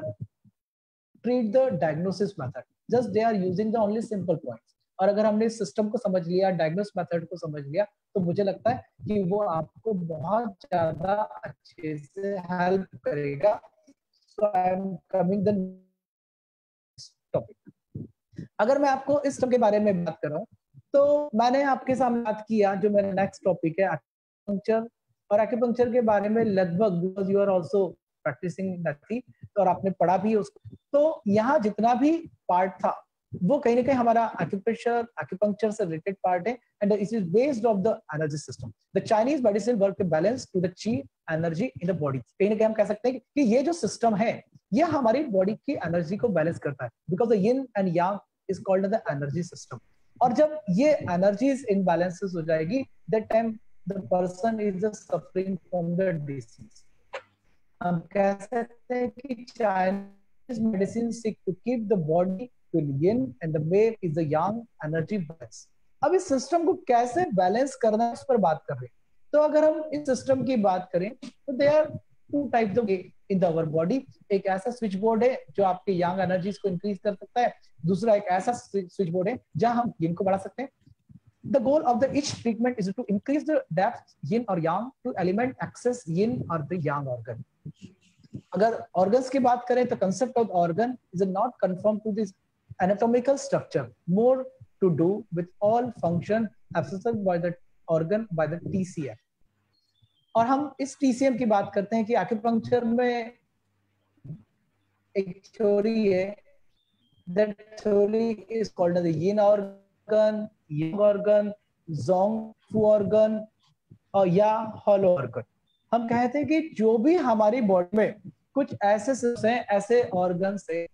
treat the diagnosis method, just they are using the only simple points। और अगर हमने इस सिस्टम को समझ लिया, डायग्नोस मेथड को समझ लिया, तो मुझे लगता है कि वो आपको बहुत ज्यादा अच्छे से हेल्प करेगा। So I am coming the topic. अगर मैं आपको इस सिस्टम के बारे में बात कर रहा हूँ, तो मैंने आपके सामने बात किया, जो मेरा नेक्स्ट टॉपिक है एक्यूपंक्चर। और एक्यूपंक्चर के बारे में लगभग, because you are also practising नथी, तो और आपने पढ़ा भी उसको, तो यहाँ जितना भी पार्ट था वो कहीं ना कहीं हमारा एक्यूप्रेशर एक्यूपंक्चर से रिलेटेड पार्ट है, and it is based of the energy system. The Chinese medicine work to balance to the chi energy in the body. कहीं ना कहीं हम कह सकते हैं कि ये जो सिस्टम है, ये हमारी बॉडी की एनर्जी को बैलेंस करता है, because the yin and yang is called the energy system. और जब ये एनर्जीज इनबैलेंसेस हो जाएगी, that time the person is suffering from the disease. हम कह सकते हैं कि Chinese medicine seek to keep the body with yin and the male is the yang energy balance. अब इस सिस्टम को कैसे बैलेंस करना है, उस पर बात कर रहे हैं। तो अगर हम इस सिस्टम की बात करें तो they are two types of in our body. एक ऐसा स्विच बोर्ड है जो आपके यांग एनर्जीज को इंक्रीज कर सकता है, दूसरा एक ऐसा स्विच बोर्ड है जहां हम यिन को बढ़ा सकते हैं। The goal of the each treatment is to increase the depth yin or yang to element access yin or the yang organ. अगर organs की बात करें तो concept of organ is not conformed to this anatomical structure, more to do with all function assessed by the organ by the TCM. और हम इस TCM की बात करते हैं कि acupuncture में एक थ्योरी है, that theory is called as the yin organ, yang organ, zong fu organ और या hollow organ. हम कहते हैं कि जो भी हमारी बॉडी में कुछ ऐसे सिस्टम हैं, ऐसे ऑर्गन्स हैं,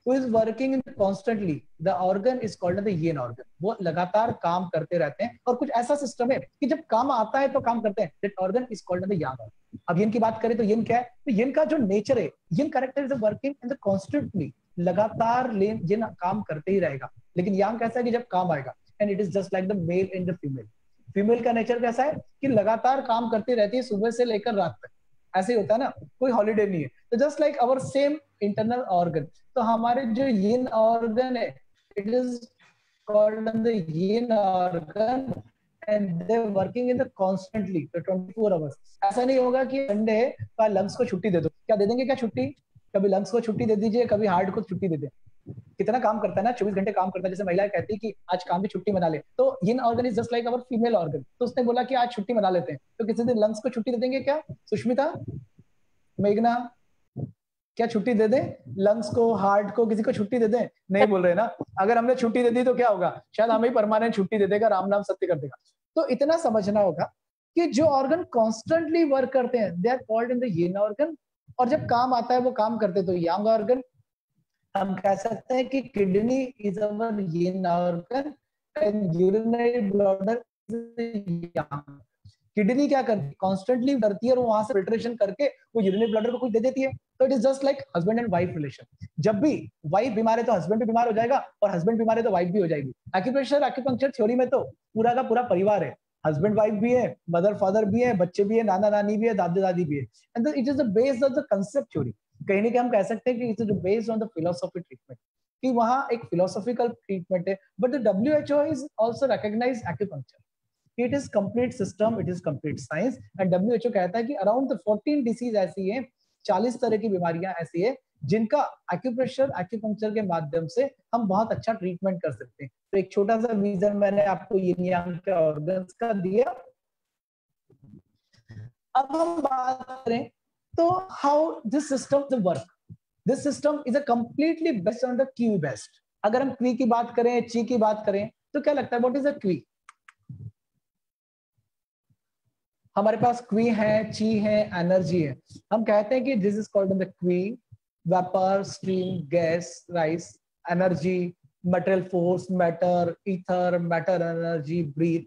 who is working constantly, the organ is called the yin organ. वो लगातार काम करते रहते हैं और कुछ ऐसा सिस्टम है कि जब काम आता है तो काम करते हैं, that organ is called the yang organ. अब yin की बात करें तो yin क्या है? तो yin का जो नेचर है, yin character is working in the constantly, लगातार yin काम करते ही रहेगा. लेकिन yang कैसा है कि जब काम आएगा, and it is just like the male and the female. Female का नेचर कैसा है कि लगातार काम करती रहती है सुबह से लेकर रात तक, ऐसे ही होता है ना, कोई हॉलीडे नहीं है. तो just like our same internal organ, तो हमारे जो यिन ऑर्गन है, it is called the yin organ and they working in the constantly तो 24 आवर्स. ऐसा नहीं होगा कि संडे का लंग्स को छुट्टी दे दो. क्या दे देंगे क्या छुट्टी? कभी लंग्स को छुट्टी दे दीजिए, कभी हार्ट को छुट्टी दे दें. कितना काम करता है ना, 24 घंटे काम करता है. जैसे महिलाएं कहती है कि आज काम की छुट्टी मना ले, तो yin organ is just like our female organ. तो उसने बोला कि आज छुट्टी मना लेते हैं, तो किसी दिन लंग्स को छुट्टी दे देंगे क्या? सुष्मिता, मेघना, क्या छुट्टी दे दे लंग्स को, हार्ट को, किसी को छुट्टी दे दे? नहीं बोल रहे ना. अगर हमने छुट्टी दे दी तो क्या होगा? शायद हमें परमानेंट छुट्टी दे देगा, राम नाम सत्य कर देगा. तो इतना समझना होगा कि जो ऑर्गन कॉन्स्टेंटली वर्क करते हैं, they are called in the yin organ, और जब काम आता है वो काम करते तो यांग ऑर्गन. हम कह सकते हैं कि kidney is our yin organ and urinary bladder is Yang. Kidney क्या करती है? कॉन्स्टेंटली करती है और वहां से फिल्ट्रेशन करके वो यूरिनरी ब्लडर को कुछ दे देती है. तो it is just like husband and wife relation. जब भी वाइफ बीमार है तो हस्बैंड भी बीमार हो जाएगा, और हस्बैंड बीमार है तो वाइफ भी हो जाएगी. एक्यूप्रेशर एक्यूपंक्चर थ्योरी में तो पूरा का पूरा परिवार है, हस्बैंड वाइफ भी है, मदर फादर भी है, बच्चे भी है, नाना नानी भी है, दादा दादी भी है. And it is the base of the concept theory. कहीं ना कहीं हम कह सकते हैं कि it is based on the philosophy treatment, कि वहां एक फिलोसॉफिकल ट्रीटमेंट है. But the WHO is also recognise acupuncture. It is complete system, it is complete science. And WHO कहता है कि अराउंड द 14 डिसीज ऐसी है, 40 तरह की बीमारियां ऐसी है जिनका एक्यूप्रेशर एक्यूपंक्चर के माध्यम से हम बहुत अच्छा ट्रीटमेंट कर सकते हैं. तो एक छोटा सा विजन मैंने आपको यिन यांग के ऑर्गन्स का दिया. अब हम बात करें तो how this system work. This system is a completely based on the क्वी बेस्ड. अगर हम क्वी की बात करें, ची की बात करें, तो क्या लगता है व्हाट इज अ क्वी? हमारे पास क्वी है, ची है, एनर्जी है. हम कहते हैं कि this is called the qi, vapour, stream, gas, rice, energy, material force, matter, ether, matter energy, breath.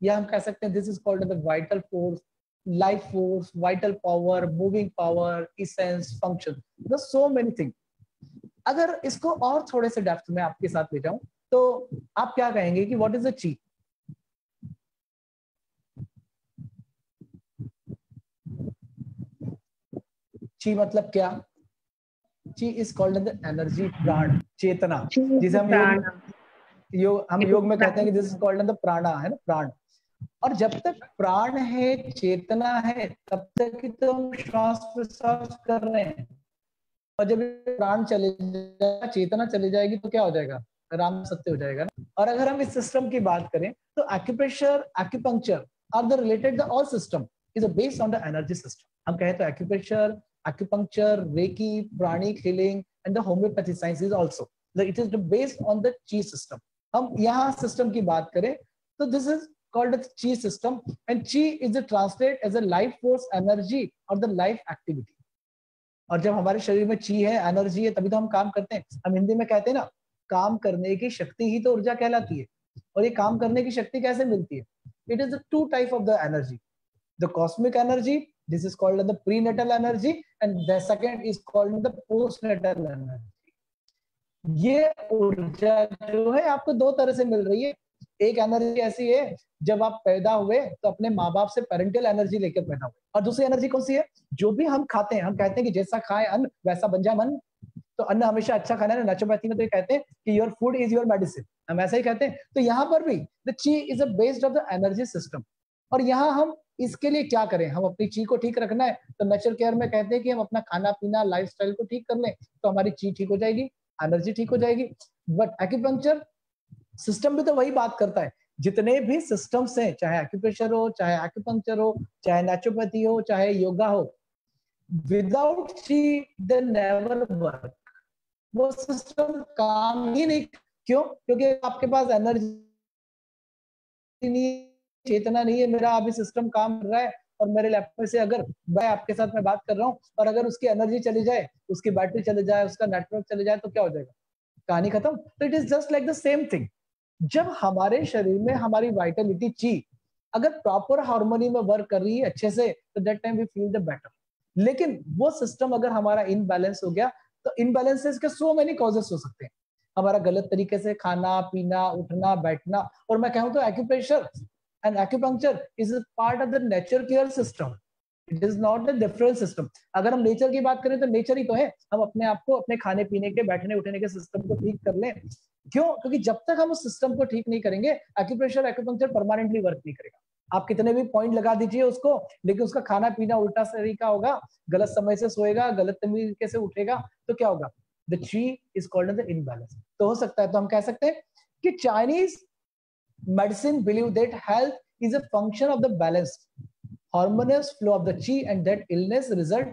या हम कह सकते हैं this is called the vital force, life force, vital power, moving power, essence, function. There's so many things. अगर इसको और थोड़े से डेप्थ में आपके साथ ले जाऊं तो आप क्या कहेंगे कि व्हाट इज द ची? ची मतलब क्या? ची इज कॉल्ड द एनर्जी, प्राण, चेतना, जिसे हम योग में कहते हैं कि दिस इज कॉल्ड द प्राणा, है ना, प्राण. और जब तक प्राण है, चेतना है, तब तक ही तो हम श्वास प्रश्वास कर रहे हैं. और जब प्राण चले जाएगा, चेतना चली जाएगी, तो क्या हो जाएगा? राम सत्य हो जाएगा ना. और अगर हम इस सिस्टम की बात करें तो acupressure acupuncture are the related the all system is based on the energy system. हम कहें तो acupressure, acupuncture, reiki, pranic healing and the homeopathy science is also it is based on the chi system. हम यहाँ system की बात करें तो this is called as chi system, and chi is translated as a life force, energy or the life activity. और जब हमारे शरीर में chi है, एनर्जी है, तभी तो हम काम करते हैं. हम हिंदी में कहते हैं ना, काम करने की शक्ति ही तो ऊर्जा कहलाती है. और ये काम करने की शक्ति कैसे मिलती है? It is the two type of the energy. The cosmic energy, this is called the prenatal energy, and the second is called the postnatal energy. ये ऊर्जा जो है आपको दो तरह से मिल रही है. एक एनर्जी ऐसी है जब आप पैदा हुए तो अपने माँ बाप से पेरेंटल एनर्जी लेकर पैदा हुए. और दूसरी एनर्जी कौन सी है? जो भी हम खाते हैं, हम कहते हैं कि जैसा खाए अन्न वैसा बन जाए मन. तो अन्न हमेशा अच्छा खाना है। नेचुरोपैथी में तो ये कहते हैं कि your food is your medicine, हम ऐसा ही कहते हैं। तो यहाँ पर भी द ची is a based of the energy system. और यहाँ हम इसके लिए क्या करें, हम अपनी ची को ठीक रखना है तो नेचर केयर में कहते हैं कि हम अपना खाना पीना लाइफस्टाइल को ठीक कर लें तो हमारी ची ठीक हो जाएगी, एनर्जी ठीक हो जाएगी। बट एक्यूपंक्चर सिस्टम भी तो वही बात करता है। जितने भी सिस्टम्स हैं, चाहे एक्यूप्रेशर हो, चाहे एक्यूपंक्चर हो, चाहे नेचुरोपैथी हो, चाहे योगा हो, विदाउट ची दे नेवर वर्क। वो सिस्टम काम ही नहीं। क्यों? क्योंकि आपके पास एनर्जी नहीं, चेतना नहीं है, मेरा अभी सिस्टम काम कर रहा है और मेरे लैपटॉप से अगर मैं आपके साथ में बात कर रहा हूँ और अगर उसकी एनर्जी चली जाए, उसकी बैटरी चली जाए, उसका नेटवर्क चले जाए तो क्या हो जाएगा? कहानी खत्म। तो it is just like the same thing. जब हमारे शरीर में हमारी वाइटलिटी ची अगर प्रॉपर हार्मोनी में वर्क कर रही है अच्छे से, तो that time we feel the better. लेकिन वो सिस्टम अगर हमारा इनबैलेंस हो गया तो इनबैलेंसेस के सो मेनी कॉजेस हो सकते हैं। हमारा गलत तरीके से खाना पीना, उठना बैठना। और मैं कहूँ तो acupressure and acupuncture is a part of the nature care system, it is not a different system. अगर हम नेचर की बात करें तो नेचर ही तो है। हम अपने आप को अपने खाने पीने के, बैठने उठने के सिस्टम को ठीक कर लें। क्यों? क्योंकि जब तक हम उस सिस्टम को ठीक नहीं करेंगे, एक्यूप्रेशर एक्यूपंक्चर परमानेंटली वर्क नहीं करेगा। आप कितने भी पॉइंट लगा दीजिए उसको, लेकिन उसका खाना पीना उल्टा तरीका होगा, गलत समय से सोएगा, गलत तरीके से उठेगा, तो क्या होगा? द ची इज कॉल्ड द इनबैलेंस। तो हो सकता है, तो हम कह सकते हैं कि Chinese medicine believe that health is a function of the balance harmonious flow of the chi, and that illness result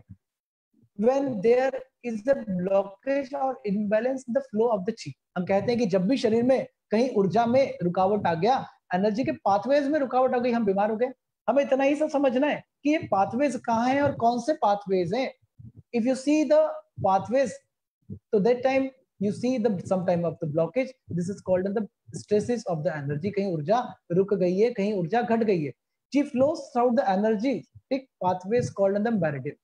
when there is a blockage or imbalance in the flow of the chi। हम कहते हैं कि जब भी शरीर में कहीं ऊर्जा में रुकावट आ गया, एनर्जी के पाथवेज में रुकावट आ गई, हम बीमार हो गए। हमें इतना ही सब समझना है कि ये पाथवेज कहाँ हैं और कौन से पाथवेज हैं। If you see the pathways, तो that time you see the some time of the blockage, this is called the stresses of the energy। कहीं ऊर्जा रुक गई है, कहीं ऊर्जा घट गई है। Chi flows throughout the energetic pathways called the meridian।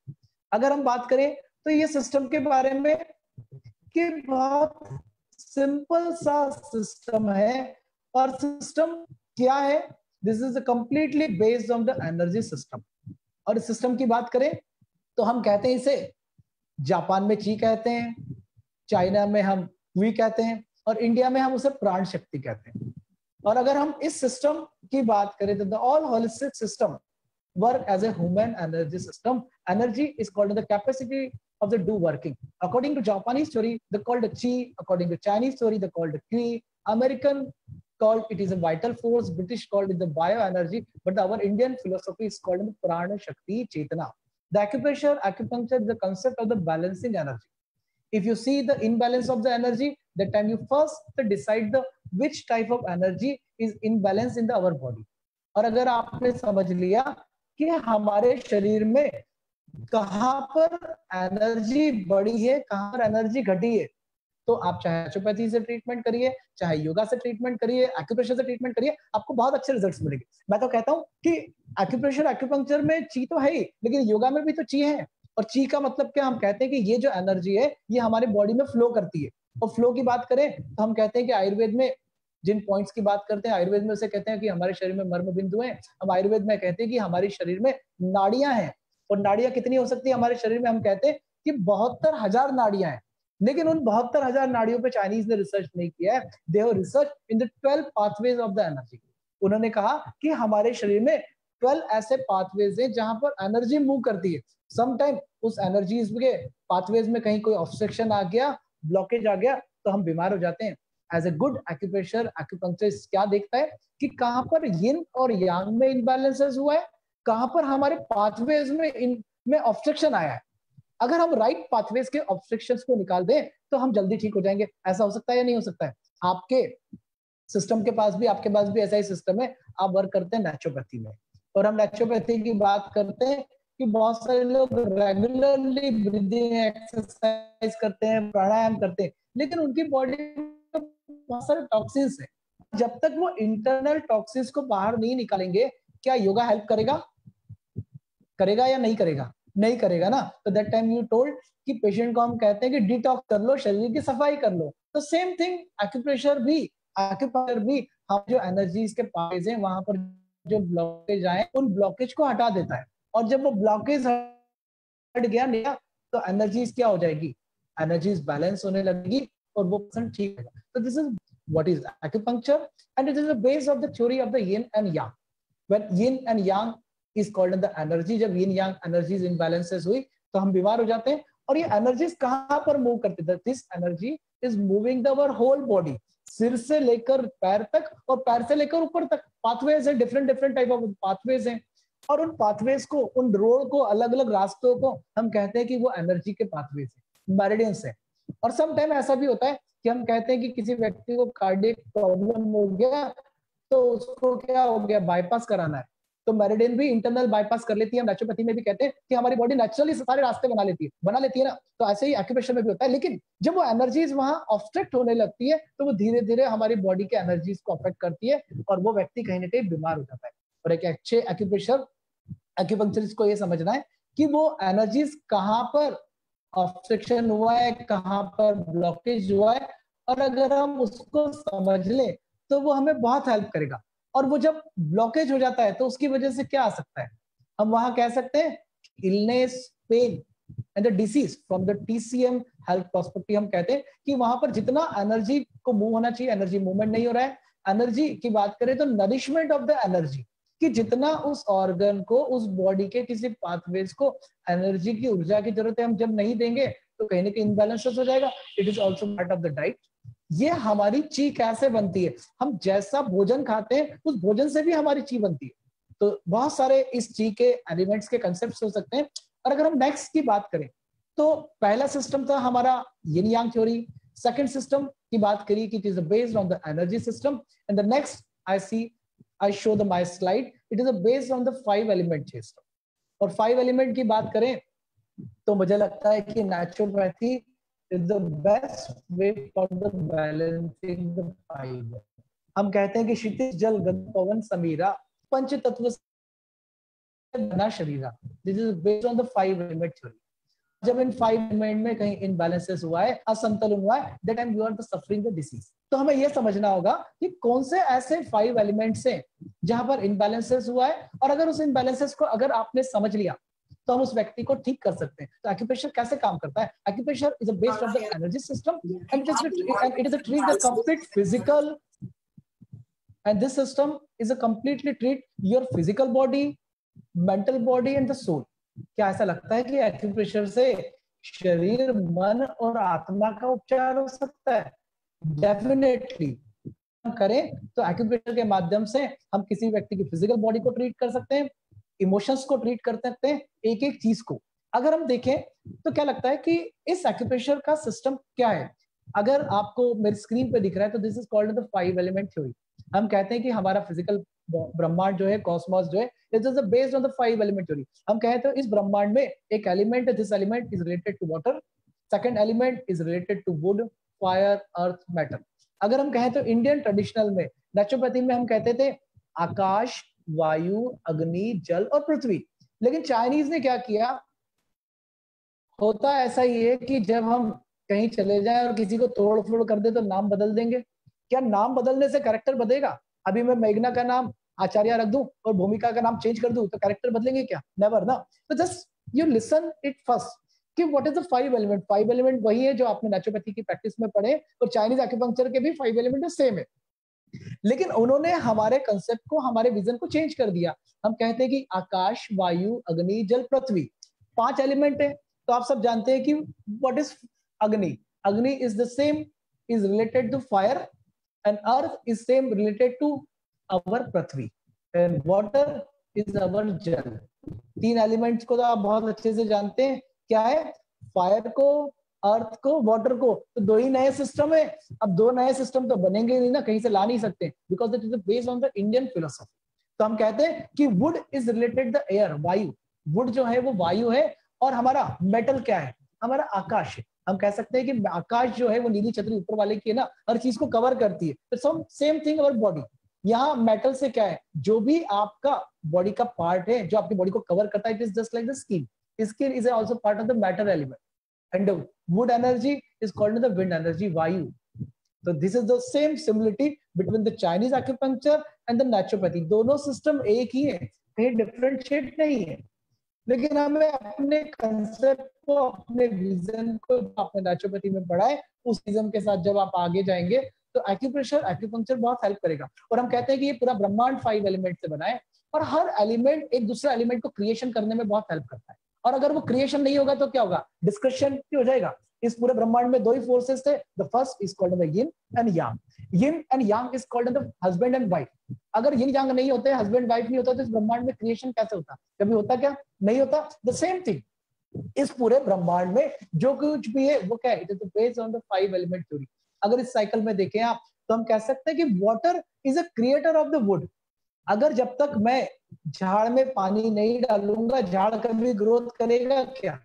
अगर हम बात करें तो ये सिस्टम के बारे में कि बहुत सिंपल सा सिस्टम है। और सिस्टम क्या है? This is completely based on the energy system. और इस सिस्टम की बात करें तो हम कहते हैं इसे, जापान में ची कहते हैं, चाइना में हम वी कहते हैं, और इंडिया में हम उसे प्राण शक्ति कहते हैं। और अगर हम इस सिस्टम की बात करें तो the all holistic system work as a human energy system. Energy is called the capacity of the do working. According to Japanese theory, they called it chi. According to Chinese theory, they called it ki. American called it is a vital force. British called it the bioenergy. But our Indian philosophy is called the prana shakti chetana. The acupuncture is the concept of the balancing energy. If you see the imbalance of the energy, that time you first decide the which type of energy is imbalance in the our body. और अगर आपने समझ लिया कि हमारे शरीर में कहां पर एनर्जी बढ़ी है, कहां पर एनर्जी घटी है, तो आप चाहे नेचुरोपैथी से ट्रीटमेंट करिए, चाहे योगा से ट्रीटमेंट करिए, एक्यूप्रेशर से ट्रीटमेंट करिए, आपको बहुत अच्छे रिजल्ट्स मिलेंगे। मैं तो कहता हूं कि एक्यूप्रेशर एक्यूपंक्चर में ची तो है ही, लेकिन योगा में भी तो ची है। और ची का मतलब क्या? हम कहते हैं कि ये जो एनर्जी है ये हमारे बॉडी में फ्लो करती है। और फ्लो की बात करें तो हम कहते हैं कि आयुर्वेद में जिन पॉइंट्स की बात करते हैं, आयुर्वेद में उसे कहते हैं कि हमारे शरीर में मर्म बिंदु है। हम आयुर्वेद में कहते हैं कि हमारे शरीर में नाड़ियां हैं। और नाड़ियां कितनी हो सकती है हमारे शरीर में? हम कहते हैं कि 72,000 नाड़ियां हैं। लेकिन उन 72,000 नाड़ियों पे चाइनीज ने रिसर्च नहीं किया है। They have research in the 12 pathways of the energy. उन्होंने कहा कि हमारे शरीर में 12 ऐसे पाथवेज हैं जहां पर एनर्जी मूव करती है। सम टाइम उस एनर्जीज के पाथवेज में कहीं कोई ऑब्स्ट्रक्शन आ गया, ब्लॉकेज आ गया, तो हम बीमार हो जाते हैं। As a good acupressure acupuncturist क्या देखता है कि कहां पर यिन और यांग में इनबैलेंसेस हुआ है, कहां पर हमारे पाथवेज में ऑब्स्ट्रक्शन आया है। अगर हम राइट पाथवेज के ऑब्स्ट्रक्शंस को निकाल दें तो हम जल्दी ठीक हो जाएंगे। ऐसा हो सकता है या नहीं हो सकता है? आपके सिस्टम के पास भी, आपके पास भी ऐसा ही सिस्टम है। आप वर्क करते हैं नेचुरोपैथी में, और हम नेचुरोपैथी की बात करते हैं कि बहुत सारे लोग रेगुलरली ब्रीदिंग एक्सरसाइज करते हैं, प्राणायाम करते हैं, लेकिन उनकी बॉडी में बहुत सारे टॉक्सिन्स हैं। जब तक वो इंटरनल टॉक्सिन्स को बाहर नहीं निकालेंगे, क्या योगा हेल्प करेगा? करेगा या नहीं करेगा? नहीं करेगा ना। तो दैट टाइम यू टोल्ड कि पेशेंट को हम कहते हैं कि डिटॉक्स कर लो, शरीर की सफाई कर लो। तो सेम थिंग एक्यूप्रेशर भी, एक्यूपंक्चर भी, हम जो एनर्जीज के पास हैं वहां पर जो ब्लॉकेज आए उन ब्लॉकेज को हटा देता है। और जब वो ब्लॉकेज हट गया तो एनर्जीज क्या हो जाएगी? एनर्जी बैलेंस होने लगेगी और वो पर्सन ठीक है। तो this is what is acupuncture and it is the base of the theory of the yin and Yang. When yin and yang is called the energy, जब यिन यांग एनर्जीज इनबैलेंसेस हुई तो हम बीमार हो जाते हैं। और ये एनर्जीज कहां पर मूव करती है? This energy is moving our whole body, सिर से लेकर पैर तक और पैर से लेकर ऊपर तक। पाथवेज है, different different type of pathways हैं, और उन पाथवेज को, उन रोड को, अलग अलग रास्तों को हम कहते हैं कि वो एनर्जी के पाथवेज है, मेरिडियंस है। और सम टाइम ऐसा भी होता है कि हम कहते हैं कि किसी व्यक्ति को कार्डियक प्रॉब्लम हो गया तो उसको क्या हो गया, बाईपास कराना है, तो मेरिडियन भी इंटरनल बाईपास कर लेती है। हम नेचुरोपैथी में भी कहते हैं कि हमारी बॉडी नेचुरली सारे रास्ते बना लेती है ना। तो ऐसे ही एक्यूप्रेशर में भी होता है, लेकिन जब वो एनर्जीज वहां ऑब्स्ट्रक्ट होने लगती है तो वो धीरे धीरे हमारी बॉडी के एनर्जीज को अफेक्ट करती है और वो व्यक्ति कहीं ना कहीं बीमार हो जाता है। और एक अच्छे एक्यूपंक्चरिस्ट को ये समझना है कि वो एनर्जीज कहाँ पर ऑब्स्ट्रक्शन हुआ है, कहाँ पर ब्लॉकेज हुआ है, और अगर हम उसको समझ लें तो वो हमें बहुत हेल्प करेगा। और वो जब ब्लॉकेज हो जाता है तो उसकी वजह से क्या आ सकता है, हम वहां कह सकते हैं illness, pain and the disease from the TCM health perspective. हम कहते हैं कि वहां पर जितना एनर्जी को मूव होना चाहिए, एनर्जी मूवमेंट नहीं हो रहा है। एनर्जी की बात करें तो नरिशमेंट ऑफ द एनर्जी, कि जितना उस ऑर्गन को, उस बॉडी के किसी पाथवेज को एनर्जी की, ऊर्जा की जरूरत है, हम जब नहीं देंगे तो कहीं ना कहीं इनबैलेंसेस हो जाएगा। It is also part of the diet. ये हमारी ची कैसे बनती है, हम जैसा भोजन खाते हैं उस भोजन से भी हमारी ची बनती है। तो बहुत सारे इस ची के एलिमेंट्स के कंसेप्ट हो सकते हैं। और अगर हम नेक्स्ट की बात करें तो पहला सिस्टम था हमारा यिन यांग थ्योरी। सेकंड सिस्टम की बात करिए कि it is based on the energy system, and the next I show the my slide, it is based on the 5 element system। और 5 element की बात करें तो मुझे लगता है कि naturopathy is the best way for the balancing the 5। हम कहते हैं कि क्षितिज, जल, गंध, पवन, समीरा, पंच तत्व से बना शरीरा। This is based on the 5 element theory। जब इन 5 एलिमेंट में कहीं इनबैलेंसेस हुआ है, असंतुलन हुआ है, that time you are the suffering the disease. तो हमें यह समझना होगा कि कौन से ऐसे 5 एलिमेंट्स हैं जहां पर इनबैलेंसेस हुआ है, और अगर उस इनबैलेंसेस को अगर आपने समझ लिया तो हम उस व्यक्ति को ठीक कर सकते हैं। तो एक्यूप्रेशर कैसे काम करता है? Acupressure is based on the energy system and it is a treat the complete physical, and this system is a completely treat your physical body, mental body and the soul. क्या ऐसा लगता है कि acupressure से शरीर, मन और आत्मा का उपचार हो सकता है? डेफिनेटली करें तो एक्यूप्रेशर के माध्यम से हम किसी व्यक्ति की फिजिकल बॉडी को ट्रीट कर सकते हैं, इमोशंस को ट्रीट कर सकते हैं, एक एक चीज को। अगर हम देखें तो क्या लगता है कि इस एक्यूप्रेशर का सिस्टम क्या है? अगर आपको मेरी स्क्रीन पे दिख रहा है तो this is called the 5 element theory. हम कहते हैं कि हमारा फिजिकल ब्रह्मांड जो है, कॉस्मोस जो है, it is based on the 5 element theory. हम कहें तो इस ब्रह्मांड में एक एलिमेंट है, this element is related to water, second element is related to wood, fire, earth, metal. अगर हम कहें तो इंडियन ट्रेडिशनल में, नेचुरोपैथी में हम कहते थे आकाश, वायु, अग्नि, जल और पृथ्वी। लेकिन चाइनीज ने क्या किया, होता ऐसा ही है कि जब हम कहीं चले जाएं और किसी को तोड़ फोड़ कर दे तो नाम बदल देंगे। क्या नाम बदलने से कैरेक्टर बदलेगा? अभी मैं मेघना का नाम आचार्य रख दूं और भूमिका का नाम चेंज कर दूं तो कैरेक्टर बदलेंगे क्या? नेवर ना। तो just you listen it first कि what is the 5 element. 5 element वही है जो आपने नेचुरोपैथी की प्रैक्टिस में पढ़े, और चाइनीज एक्यूपंक्चर के भी 5 एलिमेंट सेम है, लेकिन उन्होंने हमारे कंसेप्ट को, हमारे विजन को चेंज कर दिया। हम कहते हैं कि आकाश, वायु, अग्नि, जल, पृथ्वी 5 एलिमेंट है। तो आप सब जानते हैं कि what is Agni. Agni is the same, is related to fire, and earth is same related to our prithvi, and water is our jal। 3 elements को तो आप बहुत अच्छे से जानते हैं, क्या है? फायर को, अर्थ को, वाटर को। तो 2 ही नए सिस्टम है। अब 2 नए सिस्टम तो बनेंगे नहीं ना, कहीं से ला नहीं सकते, because it is based on the Indian philosophy. तो हम कहते हैं कि would is related the air, वायु। वुड जो है वो वायु है, और हमारा मेटल क्या है? हमारा आकाश है। हम कह सकते हैं कि आकाश जो है वो नीली छतरी ऊपर वाले की है ना, हर चीज को कवर करती है। तो सेम थिंग अवर बॉडी। यहाँ मेटल से क्या है? जो भी आपका बॉडी का पार्ट है जो आपकी बॉडी को कवर करता है, it is just like the skin. Skin is also part of the matter element, and would energy is called the wind energy, वायु। तो this is the same similarity between the Chinese acupuncture and the naturopathy. दोनों system एक ही है, कहीं differentiate नहीं है। लेकिन हमें अपने कंसेप्ट को, अपने विजन को आपने नेचुरोपैथी में पढ़ा है, उस विजन के साथ जब आप आगे जाएंगे तो एक्यूप्रेशर, एक्यूपंक्चर बहुत हेल्प करेगा। और हम कहते हैं कि ये पूरा ब्रह्मांड 5 एलिमेंट से बना है और हर एलिमेंट एक दूसरे एलिमेंट को क्रिएशन करने में बहुत हेल्प करता है। और अगर वो क्रिएशन नहीं होगा तो क्या होगा, डिस्कशन क्यों हो जाएगा। इस पूरे ब्रह्मांड में 2 ही फोर्सेस थे, the first is called the yin and Yang. Yin and yang is called the husband and wife. अगर यिन यांग नहीं होते, हस्बैंड वाइफ नहीं होता, तो इस ब्रह्मांड में क्रिएशन कैसे होता, कभी होता क्या, नहीं होता। द सेम थिंग इस पूरे ब्रह्मांड में जो कुछ भी है वो क्या है, it is based on the 5 element theory. अगर इस साइकिल में देखें आप तो हम कह सकते हैं कि water is a creator of the wood. अगर जब तक मैं झाड़ में पानी नहीं डालूंगा, झाड़ कभी ग्रोथ करेगा क्या,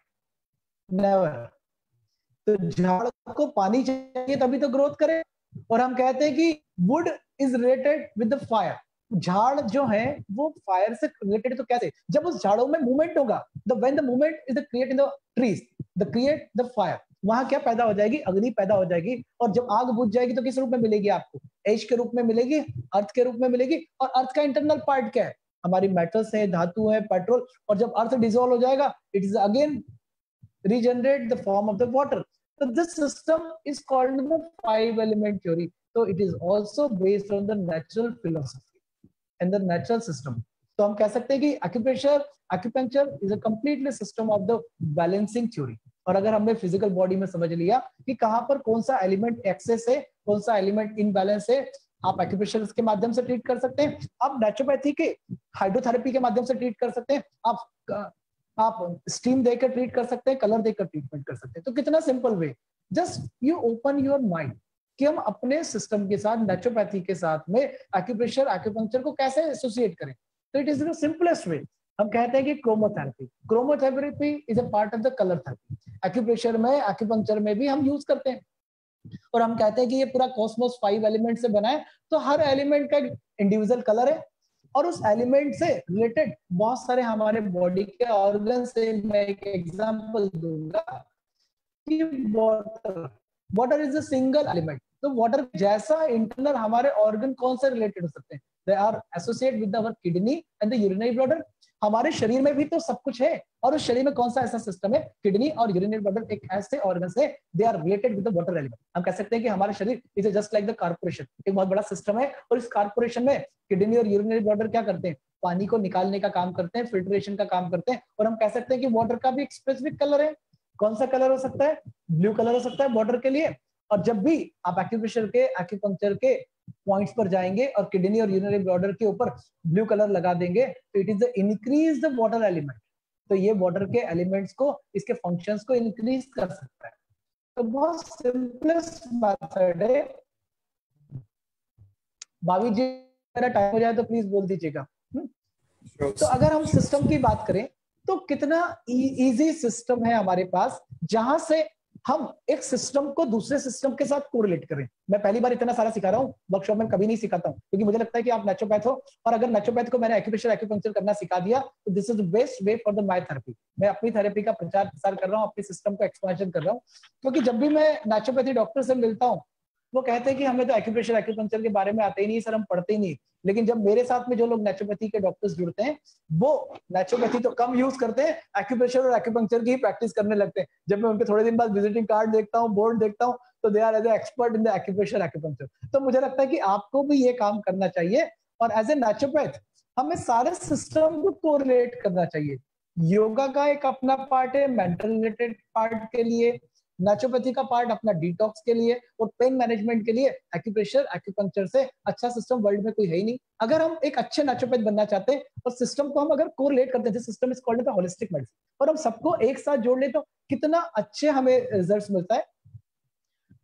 नेवर। तो झाड़ को पानी चाहिए तभी तो ग्रोथ करे। और हम कहते हैं कि would is related with the fire. झाड़ जो है वो फायर से रिलेटेड, तो कैसे, जब उस झाड़ों में मूवमेंट होगा, the when the movement is the create in the trees, the create the fire, वहां क्या पैदा हो जाएगी, अग्नि पैदा हो जाएगी। और जब आग बुझ जाएगी तो किस रूप में मिलेगी आपको, एश के रूप में मिलेगी, अर्थ के रूप में मिलेगी। और अर्थ का इंटरनल पार्ट क्या है, हमारी मेटल्स है, धातु है, पेट्रोल। और जब अर्थ डिसॉल्व हो जाएगा, it is again regenerate the form of the water. So this system is called the 5 element theory. So it is also based on the natural philosophy and the natural system. तो हम कह सकते हैं कि acupuncture is a completely system of the balancing theory. और अगर हमने physical body में समझ लिया कि कहां पर कौन सा एलिमेंट एक्सेस है, कौन सा एलिमेंट इनबैलेंस है, आप एक्यूप्रेशर के माध्यम से ट्रीट कर सकते हैं। आप नेचुरोपैथी के हाइड्रोथेरेपी के माध्यम से ट्रीट कर सकते हैं। आप स्टीम देकर ट्रीट कर सकते हैं, कलर देकर ट्रीटमेंट कर सकते हैं। तो कितना simple way, just you open your mind कि हम अपने सिस्टम के साथ, नेचुरोपैथी के साथ में एक्यूप्रेशर, एक्यूपंक्चर को कैसे एसोसिएट करें। तो it is the simplest way. हम कहते हैं कि chromotherapy is a part of the colour therapy. Acupressure में, एक्यूपंक्चर में भी हम यूज करते हैं। और हम कहते हैं कि ये पूरा कॉस्मोस 5 एलिमेंट से बना है, तो हर एलिमेंट का इंडिविजुअल कलर है। और उस एलिमेंट से रिलेटेड बहुत सारे हमारे बॉडी के ऑर्गन से, मैं एक एग्जांपल दूंगा कि water is a single element. तो वाटर जैसा इंटरनल हमारे ऑर्गन कौन से रिलेटेड हो सकते हैं, they are associate with our kidney and the urinary bladder. हमारे शरीर में भी तो सब कुछ है, और उस शरीर में कौन सा ऐसा सिस्टम है, किडनी और यूरिनरी ब्लैडर एक ऐसे ऑर्गन है, they are related with the water element. हम कह सकते हैं कि हमारा शरीर is just like the corporation, एक बहुत बड़ा सिस्टम है। और इस कॉर्पोरेशन में किडनी और यूरिनरी ब्लैडर क्या करते हैं, पानी को निकालने का काम करते हैं, फिल्ट्रेशन का काम करते हैं। और हम कह सकते हैं कि वाटर का भी एक स्पेसिफिक कलर है। कौन सा कलर हो सकता है, ब्लू कलर हो सकता है वाटर के लिए। और जब भी आप एक्यूप्रेशर के, एक्यूपंक्चर के पॉइंट्स पर जाएंगे और किडनी और यूरिनरी ब्लैडर के ऊपर ब्लू कलर लगा देंगे, तो it is the increase the water element. तो ये वाटर के एलिमेंट्स को, इसके फंक्शंस को इंक्रीज कर सकता है। तो बहुत सिंपलेस्ट मेथड है। भाभी जी, मेरा टाइम हो जाए तो प्लीज बोल दीजिएगा। तो अगर हम सिस्टम की बात करें तो कितना इजी सिस्टम है हमारे पास, जहां से हम एक सिस्टम को दूसरे सिस्टम के साथ कोरिलेट करें। मैं पहली बार इतना सारा सिखा रहा हूँ, वर्कशॉप में कभी नहीं सिखाता हूँ, क्योंकि मुझे लगता है कि आप नेचुरोपैथ हो, और अगर नेचुरोपैथ को मैंने एक्यूप्रेशर, एक्यूपंक्चर करना सिखा दिया तो this is the best way for the my therapy. मैं अपनी थेरेपी का प्रचार प्रसार कर रहा हूँ, अपने सिस्टम को एक्सपेंशन कर रहा हूँ। क्योंकि जब भी मैं नेचुरोपैथी डॉक्टर से मिलता हूँ, वो कहते हैं कि हमें तो एक्यूप्रेशर, एक्यूपंक्चर के बारे में आते ही नहीं सर, हम पढ़ते ही नहीं। लेकिन जब मेरे साथ में जो लोग नेचुरोपैथी के डॉक्टर्स जुड़ते हैं, वो नेचुरोपैथी तो कम यूज करते हैं, एक्यूप्रेशर और एक्यूपंक्चर की ही प्रैक्टिस करने लगते हैं। जब मैं उनके थोड़े दिन बाद विजिटिंग कार्ड देखता हूँ, बोर्ड देखता हूँ, तो they are as expert in the acupressure, acupuncture. तो मुझे लगता है कि आपको भी ये काम करना चाहिए। और एज ए नेचुरोपैथ हमें सारे सिस्टम को कोरिलेट करना चाहिए। योगा का एक अपना पार्ट है मेंटल रिलेटेड पार्ट के लिए, नेचुरोपैथी का पार्ट अपना डिटॉक्स के लिए, और पेन मैनेजमेंट के लिए एक्यूप्रेशर, एक्यूपंक्चर से अच्छा सिस्टम वर्ल्ड में कोई है ही नहीं। अगर हम एक अच्छे नेचुरोपैथ बनना चाहते हैं और सिस्टम को हम अगर कोरिलेट करते हैं, system is called the holistic medicine, और हम सबको एक साथ जोड़ ले तो कितना अच्छे हमें रिजल्ट्स मिलता है।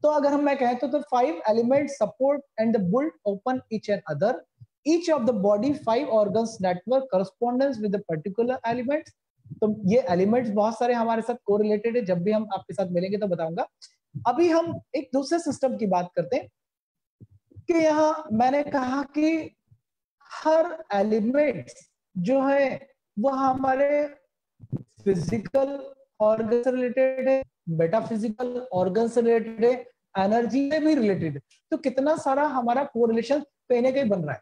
तो अगर मैं कहें तो 5 elements support and the built open each and other, each of the body 5 organs network correspondence with the particular elements. तो ये एलिमेंट्स बहुत सारे हमारे साथ कोरिलेटेड है, जब भी हम आपके साथ मिलेंगे तो बताऊंगा। अभी हम एक दूसरे सिस्टम की बात करते हैं कि यहाँ मैंने कहा कि हर एलिमेंट जो है वो हमारे फिजिकल ऑर्गन से रिलेटेड है, मेटाफिजिकल ऑर्गन से रिलेटेड है, एनर्जी से भी रिलेटेड है। तो कितना सारा हमारा कोरिलेशन कहीं ना कहीं बन रहा है।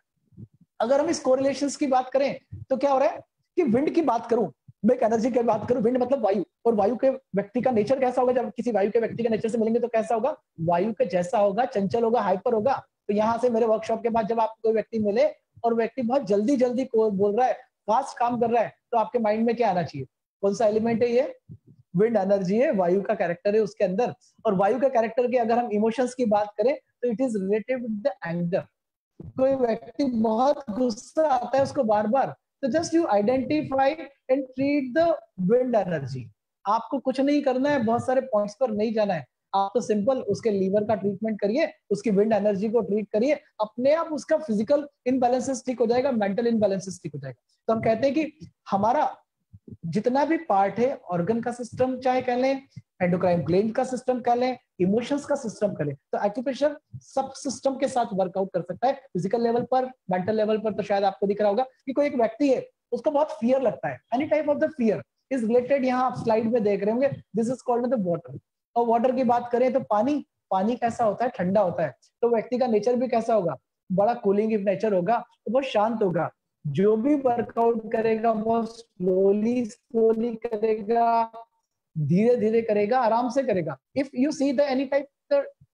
अगर हम इस कोरिलेशंस की बात करें तो क्या हो रहा है कि विंड की बात करूं मैं एक एनर्जी की बात करूं, विंड मतलब वायु, और वायु के व्यक्ति का नेचर कैसा होगा? जब किसी वायु के व्यक्ति के नेचर से मिलेंगे तो कैसा होगा? वायु के जैसा होगा, चंचल होगा, हाइपर होगा। तो यहाँ से मेरे वर्कशॉप के बाद जब आपको कोई व्यक्ति मिले और व्यक्ति बहुत जल्दी जल्दी बोल रहा है, फास्ट काम कर रहा है, तो आपके माइंड में क्या आना चाहिए? कौन सा एलिमेंट है ये? विंड एनर्जी है, वायु का कैरेक्टर है उसके अंदर। और वायु का कैरेक्टर के अगर हम इमोशंस की बात करें तो it is related with the anger. कोई व्यक्ति बहुत गुस्सा आता है उसको बार बार, तो just you identify and treat the wind energy. आपको कुछ नहीं करना है, बहुत सारे पॉइंट्स पर नहीं जाना है, आप तो सिंपल उसके लीवर का ट्रीटमेंट करिए, उसकी विंड एनर्जी को ट्रीट करिए, अपने आप उसका फिजिकल इनबैलेंसेस ठीक हो जाएगा, मेंटल इनबैलेंसेस ठीक हो जाएगा। तो हम कहते हैं कि हमारा जितना भी पार्ट है, ऑर्गन का सिस्टम चाहे कह लें, एंडोक्राइन ग्लैंड का सिस्टम कह लें, इमोशंस का सिस्टम कह लें, तो एक्यूप्रेशर सब सिस्टम के साथ वर्कआउट कर सकता है। फिजिकल लेवल पर, मेंटल लेवल पर तो शायद आपको दिख रहा होगा कि कोई एक व्यक्ति है उसको बहुत फियर लगता है, any type of the fear is related, यहाँ आप स्लाइड में देख रहे होंगे, this is called the water. और वाटर की बात करें तो पानी, पानी कैसा होता है? ठंडा होता है। तो व्यक्ति का नेचर भी कैसा होगा? बड़ा कूलिंग नेचर होगा, तो बहुत शांत होगा। जो भी वर्कआउट करेगा वो स्लोली स्लोली करेगा, धीरे धीरे करेगा, आराम से करेगा। If you see the any type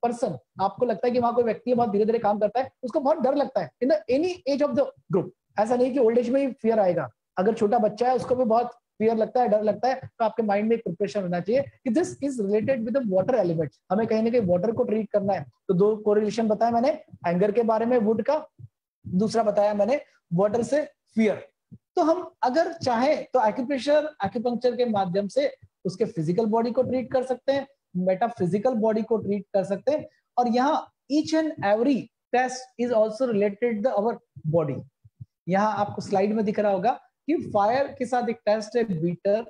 person, आपको लगता है कि वहां कोई व्यक्ति बहुत धीरे धीरे काम करता है, उसको बहुत डर लगता है in the any as of the group. ऐसा नहीं कि ओल्ड एज में ही फियर आएगा, अगर छोटा बच्चा है उसको भी बहुत फियर लगता है, डर लगता है, तो आपके माइंड में एक प्रिपरेशन होना चाहिए कि this is related with the water element. हमें कहीं ना कहीं वाटर को ट्रीट करना है। तो दो कोरिलेशन बताया मैंने, एंगर के बारे में वुड का, दूसरा बताया मैंने वाटर से फियर। तो हम अगर चाहें तो एक्यूप्रेशर, एक्यूपंक्चर के माध्यम से उसके फिजिकल बॉडी को ट्रीट कर सकते हैं, मेटाफिजिकल बॉडी को ट्रीट कर सकते हैं। और यहाँ each and every test is also related the our body. यहाँ आपको स्लाइड में दिख रहा होगा कि फायर के साथ एक टेस्ट है बीटर,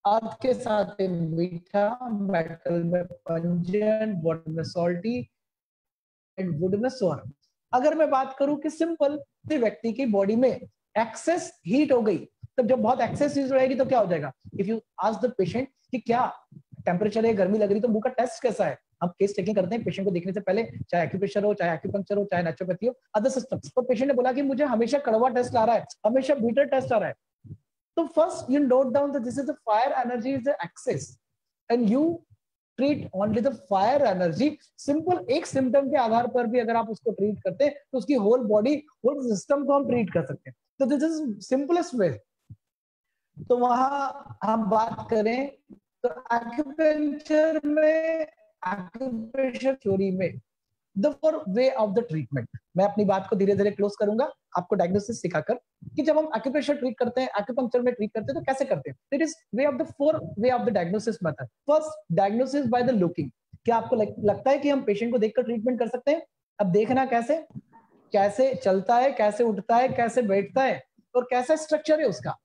अर्थ के साथ है मीठा, मेटल में पंजेंट, वाटर में सॉल्टी एंड वुड में सोर। अगर मैं बात करूं कि सिंपल व्यक्ति की बॉडी में एक्सेस हीट हो गई, तब जब बहुत एक्सेस हीट रहेगी तो क्या हो जाएगा? If you ask the patient कि क्या टेम्परेचर है, गर्मी लग रही, तो मुंह का टेस्ट कैसा है? हम केस टेकिंग करते हैं पेशेंट को देखने से पहले, चाहे एक्यूप्रेशर हो, चाहे एक्यूपंक्चर हो, चाहे नेचुरोपैथी हो, अदर सिस्टम। तो पेशेंट ने बोला कि मुझे हमेशा कड़वा टेस्ट आ रहा है, हमेशा बीटर टेस्ट आ रहा है, तो first you note down that this is the fire energy is the access and you treat only the fire energy. Simple एक सिम्टम के आधार पर भी अगर आप उसको ट्रीट करते हैं तो उसकी होल बॉडी, होल सिस्टम को हम ट्रीट कर सकते हैं। तो दिस इज सिंपलेस्ट वे। तो वहां हम बात करें तो एक्यूपंक्चर में, एक्यूप्रेशर थ्योरी में the four way of the treatment. मैं अपनी बात को धीरे धीरे क्लोज करूंगा आपको डायग्नोसिस सिखाकर कि जब हम एक्यूप्रेशर ट्रीट करते हैं, एक्यूपंक्चर में ट्रीट करते हैं, तो कैसे करते हैं। It is way of the four way of the diagnosis method. First, diagnosis by the looking. क्या आपको लगता है कि हम पेशेंट को देखकर ट्रीटमेंट कर सकते हैं? अब देखना कैसे, कैसे चलता है, कैसे उठता है, कैसे बैठता है और कैसा स्ट्रक्चर है उसका।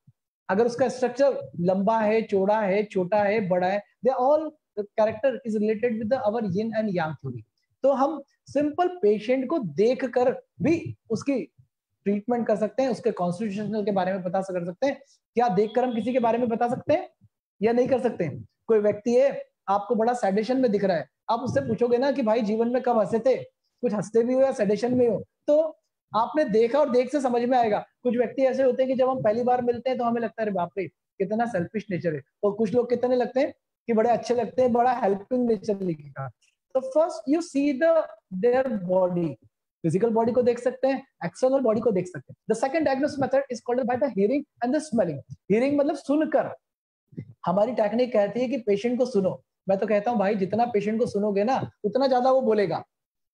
अगर उसका स्ट्रक्चर लंबा है, चौड़ा है, छोटा है, बड़ा है, they all character is related with our yin and Yang theory. तो हम सिंपल पेशेंट को देखकर भी उसकी ट्रीटमेंट कर सकते हैं, उसके कॉन्स्टिट्यूशन के बारे में पता कर सकते हैं। क्या देखकर हम किसी के बारे में बता सकते हैं या नहीं कर सकते? कोई व्यक्ति है आपको बड़ा सेडेशन में दिख रहा है, आप उससे पूछोगे ना कि भाई जीवन में कब हंसे थे, कुछ हंसते भी हो या सेडेशन में हो, तो आपने देखा और देख से समझ में आएगा। कुछ व्यक्ति ऐसे होते हैं कि जब हम पहली बार मिलते हैं तो हमें लगता है बाप रे कितना सेल्फिश नेचर है, और कुछ लोग कितने लगते हैं कि बड़े अच्छे लगते हैं, बड़ा हेल्पिंग नेचर लिखेगा। तो first you see their body, physical body को देख सकते हैं, एक्सटर्नल बॉडी को देख सकते हैं। The second diagnosis method is called by the hearing and the smelling. Hearing मतलब सुनकर। हमारी टेक्निक कहती है कि पेशेंट को सुनो। मैं तो कहता हूँ भाई जितना पेशेंट को सुनोगे ना उतना ज्यादा वो बोलेगा,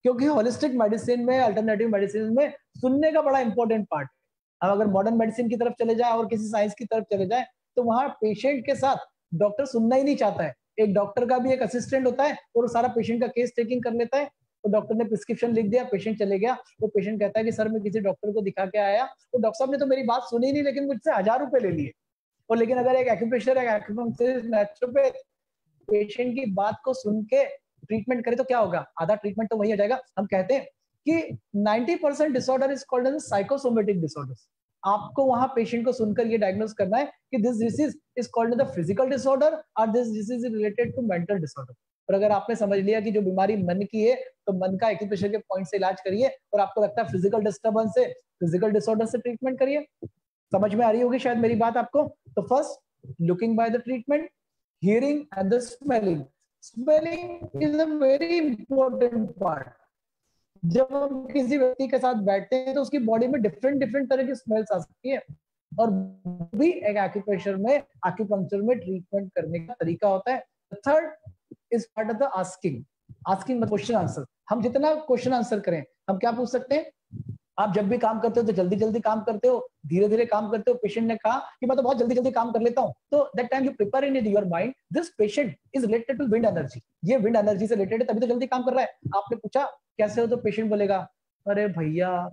क्योंकि होलिस्टिक मेडिसिन में, अल्टरनेटिव मेडिसिन में सुनने का बड़ा इंपॉर्टेंट पार्ट है। अब अगर मॉडर्न मेडिसिन की तरफ चले जाए और किसी साइंस की तरफ चले जाए तो वहां पेशेंट के साथ डॉक्टर सुनना ही नहीं चाहता है। एक डॉक्टर का भी एक असिस्टेंट होता है और वो सारा पेशेंट का केस टेकिंग कर लेता है। तो डॉक्टर ने प्रिस्क्रिप्शन लिख दिया, पेशेंट चले गया, तो पेशेंट कहता है कि सर मैं किसी डॉक्टर को दिखा के आया, तो डॉक्टर साहब ने तो मेरी बात सुनी नहीं, लेकिन मुझसे 1000 रुपए ले लिए। और लेकिन अगर एक एक्यूप्रेशर, एक एक्यूपंक्चरिस्ट, नेचुरोपैथ पेशेंट की बात को सुन के ट्रीटमेंट करे तो क्या होगा? आधा ट्रीटमेंट तो वही हो जाएगा। हम कहते हैं कि 90% disorder is called as psychosomatic disorders. आपको वहां पेशेंट को सुनकर ये डायग्नोस करना है कि this disease is called the physical disorder और this disease is related to mental disorder. और अगर आपने समझ लिया कि जो बीमारी मन की है तो मन का एक्यूप्रेशर के पॉइंट से इलाज करिए, और आपको लगता है फिजिकल डिस्टर्बेंस से, फिजिकल डिसऑर्डर से ट्रीटमेंट करिए। समझ में आ रही होगी शायद मेरी बात आपको। तो first looking by the treatment, hearing and the smelling. Smelling is a very important part. जब हम किसी व्यक्ति के साथ बैठते हैं तो उसकी बॉडी में डिफरेंट डिफरेंट तरह की स्मेल्स आ सकती है, और भी एक एक्यूप्रेशर में, एक्यूपंक्चर में ट्रीटमेंट करने का तरीका होता है. Third is part of the asking. Asking मतलब क्वेश्चन आंसर. हम जितना क्वेश्चन आंसर करें, हम क्या पूछ सकते हैं? आप जब भी काम करते हो तो जल्दी जल्दी काम करते हो, धीरे धीरे काम करते हो. पेशेंट ने कहा कि मैं तो बहुत जल्दी जल्दी काम कर लेता हूँ, तो that time you prepare in your mind this patient is related to wind energy. ये विंड एनर्जी से रिलेटेड है, तभी तो जल्दी काम कर रहा है. आपने पूछा कैसे हो, तो पेशेंट बोलेगा अरे भैया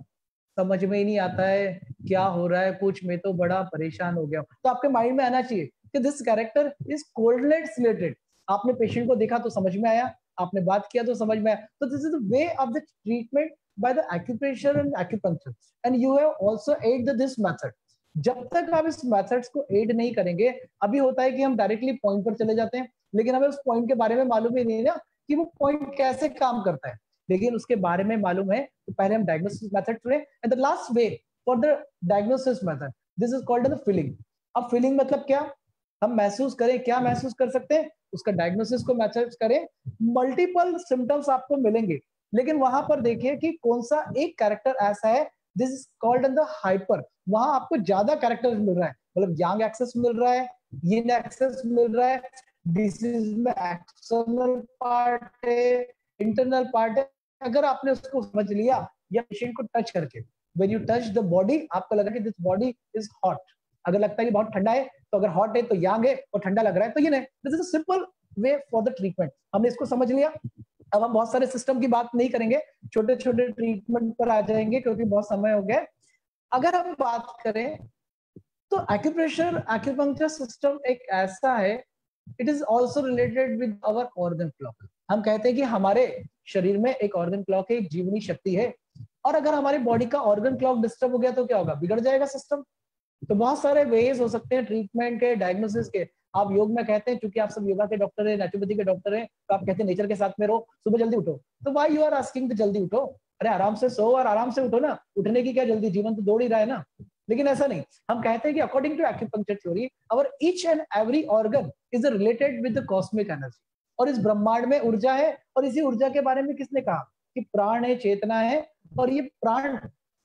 समझ में ही नहीं आता है क्या हो रहा है कुछ, मैं तो बड़ा परेशान हो गया. तो आपके माइंड में आना चाहिए कि this character is coldness related. आपने पेशेंट को देखा तो समझ में आया, आपने बात किया तो समझ में आया. तो this is the way of the treatment by the acupressure and acupuncture, and you have also aid this method. जब तक आप इस मेथड्स को एड नहीं करेंगे, अभी होता है कि हम डायरेक्टली पॉइंट पर चले जाते हैं, लेकिन हमें उस पॉइंट के बारे में मालूम ही नहीं है ना कि वो पॉइंट कैसे काम करता है. लेकिन उसके बारे में मालूम है तो पहले हम डायग्नोसिस मेथड चुने. And the last way for the diagnosis method, this is called the feeling. अब फीलिंग मतलब क्या? हम महसूस करें, क्या महसूस कर सकते हैं, उसका डायग्नोसिस को मैसेज करें. मल्टीपल सिम्टम्स आपको मिलेंगे, लेकिन वहां पर देखिए कि कौन सा एक कैरेक्टर ऐसा है, this is called in the hyper. वहां आपको ज्यादा कैरेक्टर मिल रहा है, मतलब यांग एक्सेस मिल रहा है, यिन एक्सेस मिल रहा है. डिसीज में एक्सटर्नल पार्ट है, इंटरनल पार्ट है. अगर आपने उसको समझ लिया या पेशेंट को टच करके, when you touch the body, आपको लगा कि दिस बॉडी इज हॉट. अगर लगता है कि बहुत ठंडा है, तो अगर हॉट है तो यांग है, और ठंडा लग रहा है तो ये नहीं. This is a simple way for the treatment. हमने इसको समझ लिया. अब हम बहुत सारे सिस्टम की बात नहीं करेंगे, छोटे छोटे ट्रीटमेंट पर आ जाएंगे क्योंकि बहुत समय हो गया. अगर हम बात करें तो एक्यूप्रेशर, एक्यूपंक्चर सिस्टम एक ऐसा है, it is also related with our organ clock. हम कहते हैं कि हमारे शरीर में एक ऑर्गन क्लॉक है, एक जीवनी शक्ति है, और अगर हमारी बॉडी का ऑर्गन क्लॉक डिस्टर्ब हो गया तो क्या होगा? बिगड़ जाएगा सिस्टम. तो बहुत सारे वेज हो सकते हैं ट्रीटमेंट के, डायग्नोसिस के. आप योग में कहते हैं, क्योंकि आप सब योगा के डॉक्टर हैं, नेचुरोपैथी के डॉक्टर हैं, तो आप कहते हैं नेचर के साथ में रहो, सुबह जल्दी उठो. तो व्हाई यू आर आस्किंग तो जल्दी उठो? अरे आराम से सो और आराम से उठो ना. उठने की क्या जल्दी, जीवन तो दौड़ ही रहा है ना. लेकिन ऐसा नहीं. हम कहते हैं कि according to acupuncture theory, our each and every organ is related with the cosmic energy. और इस ब्रह्मांड में ऊर्जा है, और इसी ऊर्जा के बारे में किसने कहा कि प्राण है, चेतना है. और ये प्राण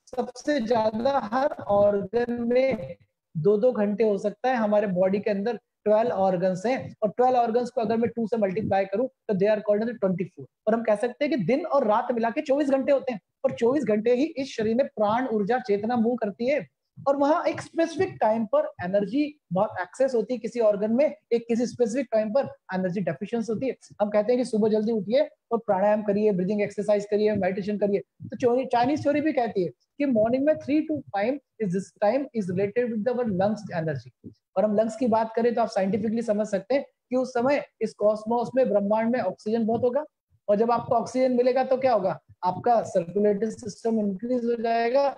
सबसे ज्यादा हर ऑर्गन में 2-2 घंटे हो सकता है. हमारे बॉडी के अंदर 12 ऑर्गन्स हैं, और 12 ऑर्गन्स को अगर मैं 2 से मल्टीप्लाई करूं तो दे आर कॉल्ड 24. और हम कह सकते हैं कि दिन और रात मिला के 24 घंटे होते हैं, और 24 घंटे ही इस शरीर में प्राण, ऊर्जा, चेतना मूव करती है. और वहां एक स्पेसिफिक टाइम पर एनर्जी बहुत एक्सेस होती है किसी ऑर्गन में, एक किसी स्पेसिफिक टाइम पर एनर्जी डेफिशिएंसी होती है. हम कहते हैं कि सुबह जल्दी उठिए और प्राणायाम करिए, ब्रीदिंग एक्सरसाइज करिए, मेडिटेशन करिए. तो चाइनीज थ्योरी भी कहती है कि मॉर्निंग में 3 to 5 is this time is related with our lungs energy. और हम लंग्स की बात करें तो आप साइंटिफिकली समझ सकते हैं कि उस समय इस कॉस्मोस में, ब्रह्मांड में ऑक्सीजन बहुत होगा, और जब आपको ऑक्सीजन मिलेगा तो क्या होगा? आपका सर्कुलेटरी सिस्टम इंक्रीज हो जाएगा,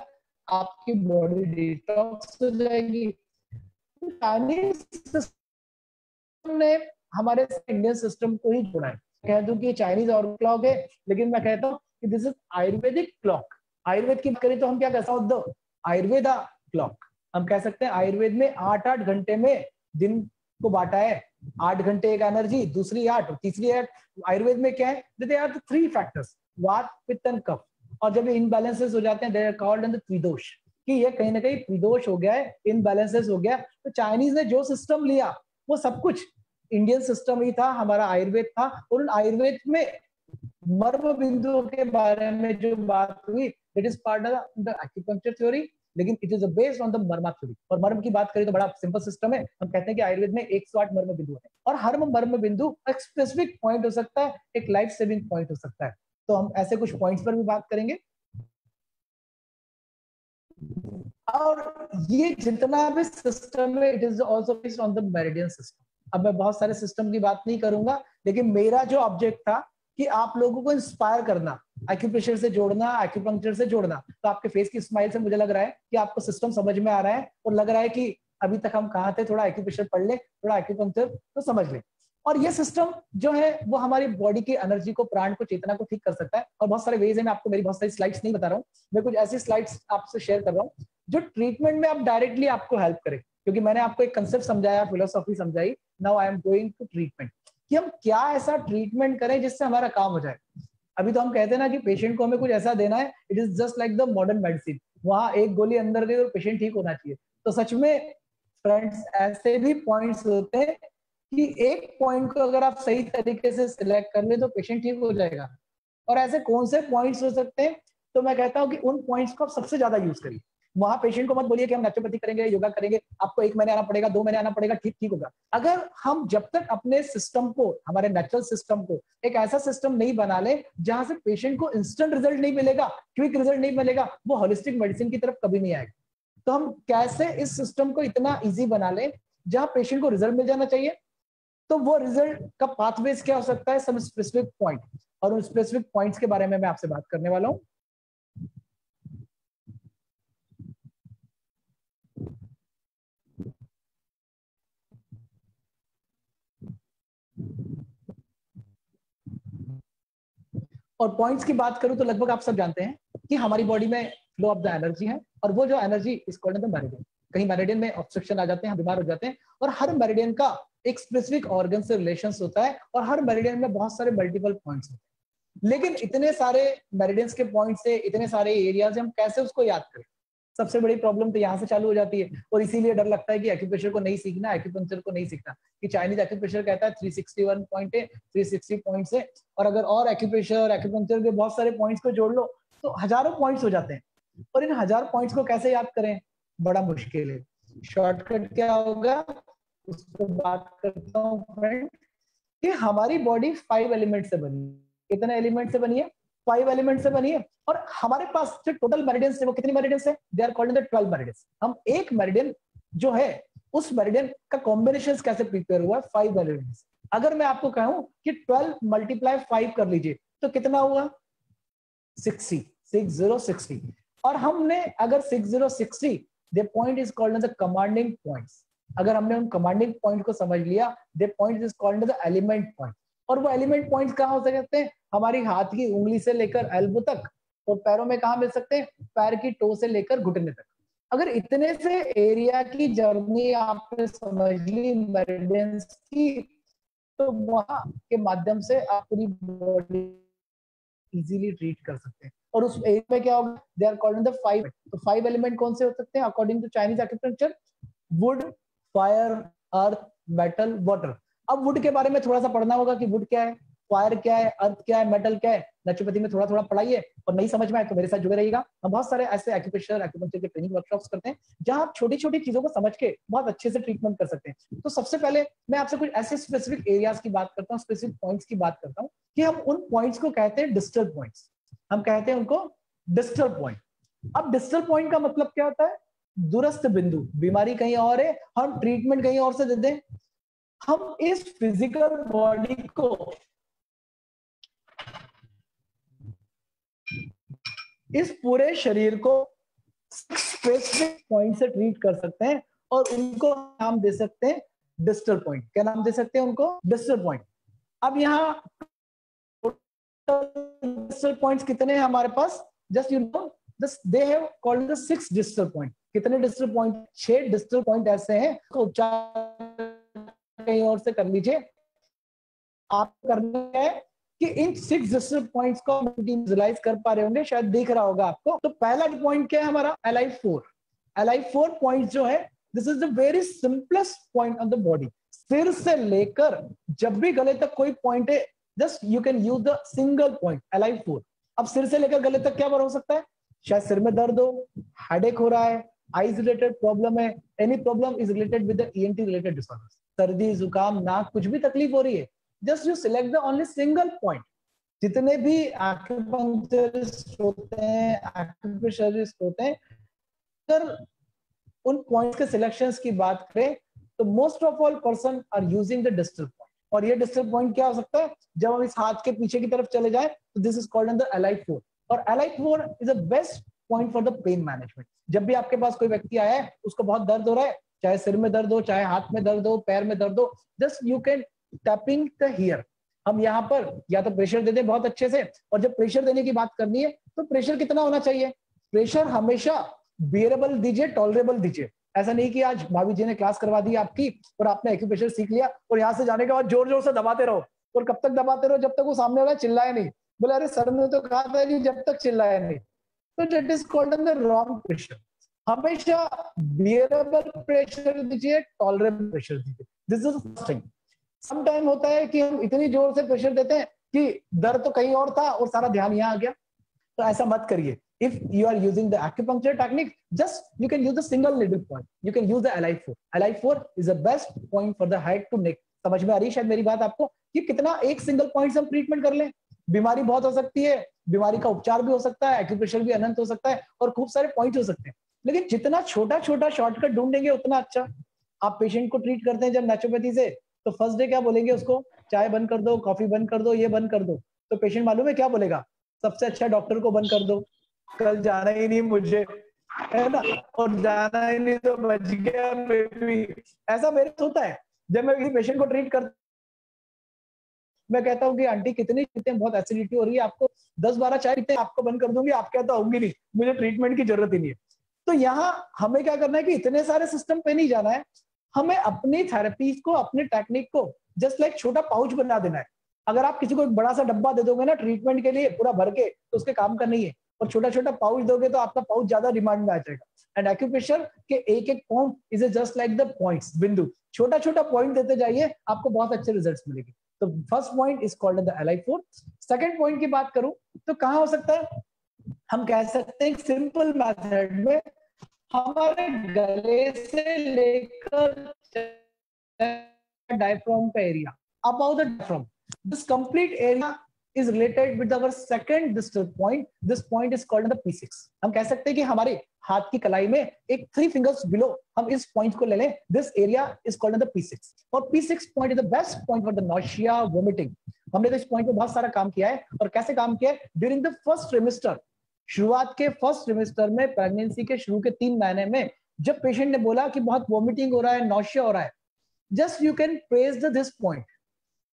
आपकी बॉडी डिटॉक्स हो जाएगी. चाइनीज सिस्टम ने हमारे इंडियन सिस्टम को ही जोड़ा है. कह दूं कि चाइनीज और क्लॉक है, लेकिन मैं कहता हूँ कि this is Ayurvedic clock. Ayurveda की बात करें तो हम क्या कहते हैं? आयुर्वेदा क्लॉक. हम कह सकते हैं आयुर्वेद में 8-8 घंटे में दिन को बांटा है. 8 घंटे एक एनर्जी, दूसरी 8, तीसरी 8. आयुर्वेद में क्या है? दे आर द 3 फैक्टर्स, वात, पित्त एंड कफ. और जब ये इनबैलेंसेस हो जाते हैं, they are called in the tridosha, कि ये कहीं ना कहीं त्रिदोष हो गया है, इनबैलेंसेस हो गया. तो चाइनीज ने जो सिस्टम लिया वो सब कुछ इंडियन सिस्टम ही था, हमारा आयुर्वेद था. और उन आयुर्वेद में मर्म बिंदुओं के बारे में जो बात हुई, it is part of the acupuncture theory, लेकिन it is based on the marma theory. और मर्म की बात करें तो बड़ा सिंपल सिस्टम है. हम कहते हैं कि आयुर्वेद में 108 मर्म बिंदु है, और हर मर्म बिंदु एक स्पेसिफिक पॉइंट हो सकता है, एक लाइफ सेविंग पॉइंट हो सकता है. तो हम ऐसे कुछ पॉइंट्स पर भी बात करेंगे. और ये जितना भी सिस्टम है, it is also based on the meridian system. अब मैं बहुत सारे सिस्टम की बात नहीं करूंगा, लेकिन मेरा जो ऑब्जेक्ट था कि आप लोगों को इंस्पायर करना, एक्यूप्रेशर से जोड़ना, एक्यूपंक्चर से जोड़ना. तो आपके फेस की स्माइल से मुझे लग रहा है कि आपको सिस्टम समझ में आ रहा है, और लग रहा है कि अभी तक हम कहाँ थे, थोड़ा एक्यूप्रेशर पढ़ ले, थोड़ा एक्यूपंक्चर तो समझ ले. और ये सिस्टम जो है वो हमारी बॉडी की एनर्जी को, प्राण को, चेतना को ठीक कर सकता है. और बहुत सारे वेज है, मैं आपको मेरी बहुत सारी स्लाइड्स नहीं बता रहा हूँ, मैं कुछ ऐसी स्लाइड्स आपसे शेयर कर रहा हूँ जो ट्रीटमेंट में आप डायरेक्टली आपको हेल्प करें. क्योंकि मैंने आपको एक कंसेप्ट समझाया, फिलोसॉफी समझाई, now I am going to treatment, कि हम क्या ऐसा ट्रीटमेंट करें जिससे हमारा काम हो जाए। अभी तो हम कहते हैं ना कि पेशेंट को हमें कुछ ऐसा देना है, it is just like the modern medicine, वहां एक गोली अंदर गई और पेशेंट ठीक होना चाहिए। तो सच में फ्रेंड्स ऐसे भी पॉइंट्स होते हैं कि एक पॉइंट को अगर आप सही तरीके से सिलेक्ट कर ले तो पेशेंट ठीक हो जाएगा। और ऐसे कौन से पॉइंट्स हो सकते हैं, तो मैं कहता हूं कि उन पॉइंट्स को आप सबसे ज्यादा यूज करिए। वहां पेशेंट को मत बोलिए कि हम नेचुरोपैथी करेंगे, योगा करेंगे, आपको 1 महीने आना पड़ेगा, 2 महीने आना पड़ेगा, ठीक होगा। अगर हम जब तक अपने सिस्टम को, हमारे नेचुरल सिस्टम को एक ऐसा सिस्टम नहीं बना ले जहां से पेशेंट को इंस्टेंट रिजल्ट नहीं मिलेगा, क्विक रिजल्ट नहीं मिलेगा, वो होलिस्टिक मेडिसिन की तरफ कभी नहीं आएगा। तो हम कैसे इस सिस्टम को इतना ईजी बना ले जहां पेशेंट को रिजल्ट मिल जाना चाहिए। तो वो रिजल्ट का पाथवेज क्या हो सकता है, सम स्पेसिफिक पॉइंट, और उन स्पेसिफिक पॉइंट्स के बारे में मैं आपसे बात करने वाला हूं। और पॉइंट्स की बात करूं तो लगभग आप सब जानते हैं कि हमारी बॉडी में फ्लो ऑफ द एनर्जी है, और वो जो energy is called the meridian. कहीं मेरिडियन में ऑब्स्ट्रक्शन आ जाते हैं, हम बीमार हो जाते हैं, और हर मेरिडियन का एक स्पेसिफिक ऑर्गन से रिलेशंस होता है, और हर मेरिडियन में बहुत सारे मल्टीपल पॉइंट्स होते हैं। लेकिन इतने सारे मेरिडियंस के पॉइंट से, इतने सारे एरिया से हम कैसे उसको याद करें, सबसे बड़ी प्रॉब्लम तो यहाँ से चालू हो जाती है। और इसीलिए डर लगता है कि एक्यूप्रेशर को नहीं सीखना, एक्यूपंक्चर को नहीं सीखना, कि चाइनीज एक्यूप्रेशर कहता है 361 पॉइंट है, 360 पॉइंट्स है, और अगर और एक्यूप्रेशर एक्यूपंक्चर के बहुत सारे पॉइंट्स को जोड़ लो तो हजारों पॉइंट्स हो जाते हैं। और इन 1000 पॉइंट्स को कैसे याद करें, बड़ा मुश्किल है। शॉर्टकट क्या होगा, उसको बात करता हूँ फ्रेंड, कि हमारी बॉडी 5 एलिमेंट से बनी है। कितने एलिमेंट से बनी है? 5 एलिमेंट से बनी है। और हमारे पास जो टोटल मेरिडियंस है वो कितनी मेरिडियंस है? They are called the 12 meridians. हम एक मेरिडियन जो है उस मेरिडियन का कॉम्बिनेशन कैसे प्रिपेयर हुआ है? 5 एलिमेंट्स। अगर मैं आपको कहूं कि 12 × 5 कर लीजिए तो कितना हुआ? 60, 6060। और हमने अगर 6060, the point is called the commanding points. अगर हमने उन कमांडिंग पॉइंट को समझ लिया, the point is called the element point. और वो एलिमेंट पॉइंट्स कहाँ हो सकते हैं? हमारी हाथ की उंगली से लेकर एल्बो तक, और पैरों में कहाँ मिल सकते हैं? पैर की टो से लेकर घुटने तक। अगर इतने से एरिया की जर्नी आपने समझ ली मेरिडियंस की, तो वहां के माध्यम से आप पूरी बॉडी इजीली ट्रीट कर सकते हैं। और उस एरिया में क्या होगा? They are called the 5। तो 5 एलिमेंट कौन से हो सकते हैं according to Chinese acupuncture? Wood, fire, earth, metal, water. अब वुड के बारे में थोड़ा सा पढ़ना होगा कि वुड क्या है, फायर क्या है, अर्थ क्या है, मेटल क्या है। नेचुरोपैथी में थोड़ा थोड़ा पढ़ाइए, और नहीं समझ में आए तो मेरे साथ जुड़े रहिएगा। हम बहुत सारे ऐसे एक्यूप्रेशर एक्यूपंक्चर के ट्रेनिंग वर्कशॉप्स करते हैं जहां आप छोटी छोटी चीजों को समझ के बहुत अच्छे से ट्रीटमेंट कर सकते हैं। तो सबसे पहले मैं आपसे कुछ ऐसे स्पेसिफिक एरियाज की बात करता हूँ, स्पेसिफिक पॉइंट्स की बात करता हूँ, कि हम उन पॉइंट्स को कहते हैं डिस्टल पॉइंट्स। हम कहते हैं उनको डिस्टल पॉइंट। अब डिस्टल पॉइंट का मतलब क्या होता है? दूरस्थ बिंदु। बीमारी कहीं और है, हम ट्रीटमेंट कहीं और से दे दें। हम इस फिजिकल बॉडी को, इस पूरे शरीर को स्पेसिफिक पॉइंट से ट्रीट कर सकते हैं, और उनको नाम दे सकते हैं डिस्टल पॉइंट। क्या नाम दे सकते हैं उनको? Distal point. अब यहाँ डिस्टल पॉइंट्स कितने हैं हमारे पास? Just you know, they have called the 6 distal point. कितने डिस्टल पॉइंट? 6 डिस्टल पॉइंट ऐसे हैं, उसको उपचार कहीं और से कर लीजिए। आप करना है कि इन 6 डिस्टल पॉइंट्स को विजुअलाइज कर पा रहे होंगे, शायद दिख रहा होगा आपको। तो पहला पॉइंट क्या है हमारा? LI4। LI4 पॉइंट जो है, this is the very simplest point on the body. सिर से लेकर जब भी गले तक कोई पॉइंट है, just you can use the single point LI4। अब सिर से लेकर गले तक क्या हो सकता है? शायद सिर में दर्द हो, हेडेक हो रहा है, आईज रिलेटेड प्रॉब्लम है, any problem is related with the ENT related disorders, सर्दी, जुकाम, नाक, कुछ भी तकलीफ हो रही है, just you select the only single point. जितने भी एक्यूपंक्चरिस्ट होते हैं, एक्यूप्रेशरिस्ट होते हैं, अगर उन पॉइंट्स के सिलेक्शंस की बात करें तो most of all person are using the distal point. और ये डिस्टल पॉइंट क्या हो सकता है? जब हम इस हाथ के पीछे की तरफ चले जाए तो this is called the LI4। और LI4 is the best point for the pain management. जब भी आपके पास कोई व्यक्ति आया है, उसको बहुत दर्द हो रहा है, चाहे सिर में दर्द हो, चाहे हाथ में दर्द हो, पैर में दर्द हो, just you can tapping the here. हम यहाँ पर या तो प्रेशर दे दें बहुत अच्छे से, और जब प्रेशर देने की बात करनी है तो प्रेशर कितना होना चाहिए? प्रेशर हमेशा बियरेबल दीजिए, टॉलरेबल दीजिए। ऐसा नहीं कि आज भाभी जी ने क्लास करवा दी आपकी और आपने एक्यूप्रेशर सीख लिया और यहाँ से जाने के बाद जोर जोर से दबाते रहो, और कब तक दबाते रहो, जब तक वो सामने वाला चिल्लाए नहीं। बोले अरे सर ने तो कहा था कि जब तक चिल्लाए नहीं। तो that is called the wrong pressure. हमेशा बियरेबल प्रेशर दीजिए, टॉलरेबल प्रेशर दीजिए। This is first thing. Some time होता है कि हम इतनी जोर से प्रेशर देते हैं कि दर्द तो कहीं और था और सारा ध्यान यहाँ आ गया। तो ऐसा मत करिए। If you are using the acupuncture technique, just you can use the single needle point. You can use the Li4. Li4 is the best point for the head to neck. समझ में आ रही है शायद मेरी बात आपको कि कितना एक सिंगल पॉइंट से हम ट्रीटमेंट कर लें। बीमारी बहुत हो सकती है, बीमारी का उपचार भी हो सकता है, एक्यूप्रेशर भी अनंत हो सकता है और खूब सारे पॉइंट हो सकते हैं। लेकिन जितना छोटा छोटा शॉर्टकट ढूंढेंगे उतना अच्छा। आप पेशेंट को ट्रीट करते हैं जब नेचुरोपैथी से, तो फर्स्ट डे क्या बोलेंगे उसको, चाय बंद कर दो, कॉफी बंद कर दो, ये बंद कर दो। तो पेशेंट मालूम है क्या बोलेगा, सबसे अच्छा डॉक्टर को बंद कर दो, कल जाना ही नहीं मुझे, है ना, और जाना ही नहीं तो बच गया बेबी। ऐसा मेरे साथ होता है जब मैं किसी पेशेंट को ट्रीट करता, मैं कहता हूँ कि आंटी कितनी बहुत एसिडिटी हो रही है, आपको 10-12 चाय पीते हैं, आपको बंद कर दूंगी, आप कहता होंगी नहीं, मुझे ट्रीटमेंट की जरूरत ही नहीं है। तो यहाँ हमें क्या करना है कि इतने सारे सिस्टम पे नहीं जाना है, हमें अपनी थेरेपी को, अपनी टेक्निक को जस्ट लाइक छोटा पाउच बना देना है। अगर आप किसी को एक बड़ा सा डब्बा दे दोगे ना ट्रीटमेंट के लिए पूरा भर के, तो उसके काम का नहीं है, और छोटा छोटा पाउच दोगे तो आपका पाउच ज्यादा डिमांड में आ जाएगा। एंड एक्यूप्रेशर के एक एक point is just like the points, बिंदु। छोटा छोटा पॉइंट देते जाइए, आपको बहुत अच्छे रिजल्ट्स मिलेंगे। तो first point is called the Li4। Second point की बात करूं तो कहां हो सकता है, हम कह सकते हैं सिंपल मेथड में हमारे गले से लेकर डायफ्राम का area, about the diaphragm, this complete area is related with our second distal point. This point is called the P6. हम कह सकते हैं कि हमारे हाथ की कलाई में एक 3 fingers below हम इस पॉइंट को ले लें, this area is called the P6. और P6 point is the best point for the nausea, vomiting. हमने तो इस पॉइंट पे बहुत सारा काम किया है, और कैसे काम किया है, ड्यूरिंग द फर्स्ट ट्रिमेस्टर, शुरुआत के फर्स्ट ट्रिमेस्टर में, प्रेगनेंसी के शुरू के 3 महीने में, जब पेशेंट ने बोला कि बहुत वॉमिटिंग हो रहा है, नॉशिया हो रहा है, just you can press this point.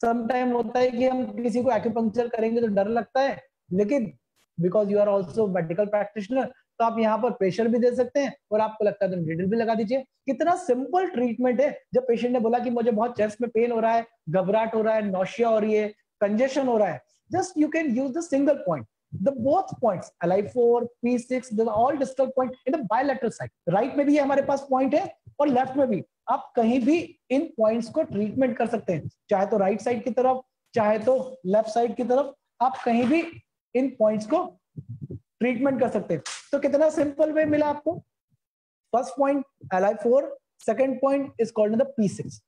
Sometime होता है कि हम किसी को एक्यूपंक्चर करेंगे तो डर लगता है, लेकिन because you are also medical practitioner, तो आप यहाँ पर प्रेशर भी दे सकते हैं, और आपको लगता है तो नीडल भी लगा दीजिए। कितना सिंपल ट्रीटमेंट है। जब पेशेंट ने बोला कि मुझे बहुत चेस्ट में पेन हो रहा है, घबराहट हो रहा है, नॉशिया हो रही है, कंजेशन हो रहा है, just you can use the single point. The both points Li4, P6, they are all distal point in the bilateral side. Right में भी हमारे पास पॉइंट है और लेफ्ट में भी। आप कहीं भी इन पॉइंट्स को ट्रीटमेंट कर सकते हैं, चाहे तो राइट साइड की तरफ, चाहे तो लेफ्ट साइड की तरफ, आप कहीं भी इन पॉइंट्स को ट्रीटमेंट कर सकते हैं। तो कितना सिंपल वे मिला आपको। First point Li4, second point is called the P6।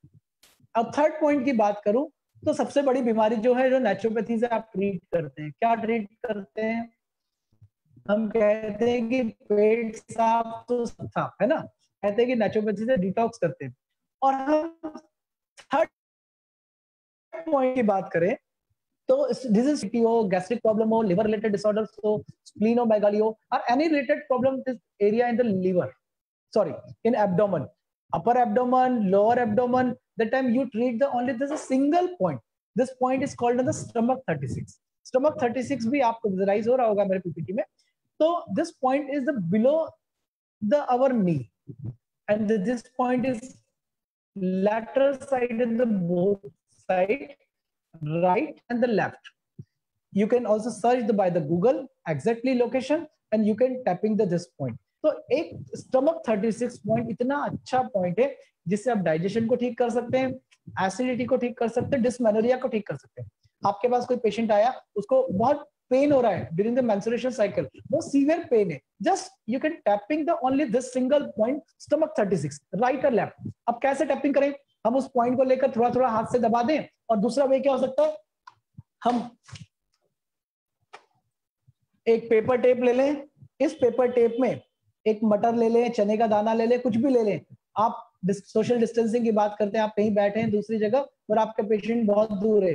अब थर्ड पॉइंट की बात करूं तो सबसे बड़ी बीमारी जो है, जो नेचुरोपैथी से आप ट्रीट करते हैं, क्या ट्रीट करते हैं, हम कहते हैं कि पेट साफ तो साफ है ना, कहते हैं कि नेचुरोपैथी से डिटॉक्स करते हैं। और हम थर्ड पॉइंट की बात करें तो दिस इज हो, गैस्ट्रिक प्रॉब्लम हो, लिवर रिलेटेड डिसऑर्डर्स हो, स्प्लीनोमेगाली हो, और any related problem this area in the liver, sorry in abdomen, upper abdomen, lower abdomen, that time you treat the only this is a single point. This point is called the stomach 36. Stomach 36 भी आपको visualise हो रहा होगा मेरे PPT में। तो this point is the below the our knee, and this point is lateral side in the both side, right and the left. You can also search by the Google exactly location, and you can tapping the this point. तो एक stomach 36 point इतना अच्छा point है जिससे आप digestion को ठीक कर सकते हैं, एसिडिटी को ठीक कर सकते हैं, डिस्मेनोरिया को ठीक कर सकते हैं। आपके पास कोई पेशेंट आया, उसको बहुत पेन हो रहा है ड्यूरिंग द मेंस्ट्रुएशन साइकिल, वो सीवियर पेन है, just you can tapping the only this single point stomach 36, right और लेफ्ट। अब कैसे टैपिंग करें, हम उस पॉइंट को लेकर थोड़ा थोड़ा हाथ से दबा दें, और दूसरा वे क्या हो सकता है, हम एक पेपर टेप ले लें, इस पेपर टेप में एक मटर ले लें, चने का दाना ले लें, कुछ भी ले लें। आप सोशल डिस्टेंसिंग की बात करते हैं, आप कहीं बैठे हैं दूसरी जगह और आपका पेशेंट बहुत दूर है,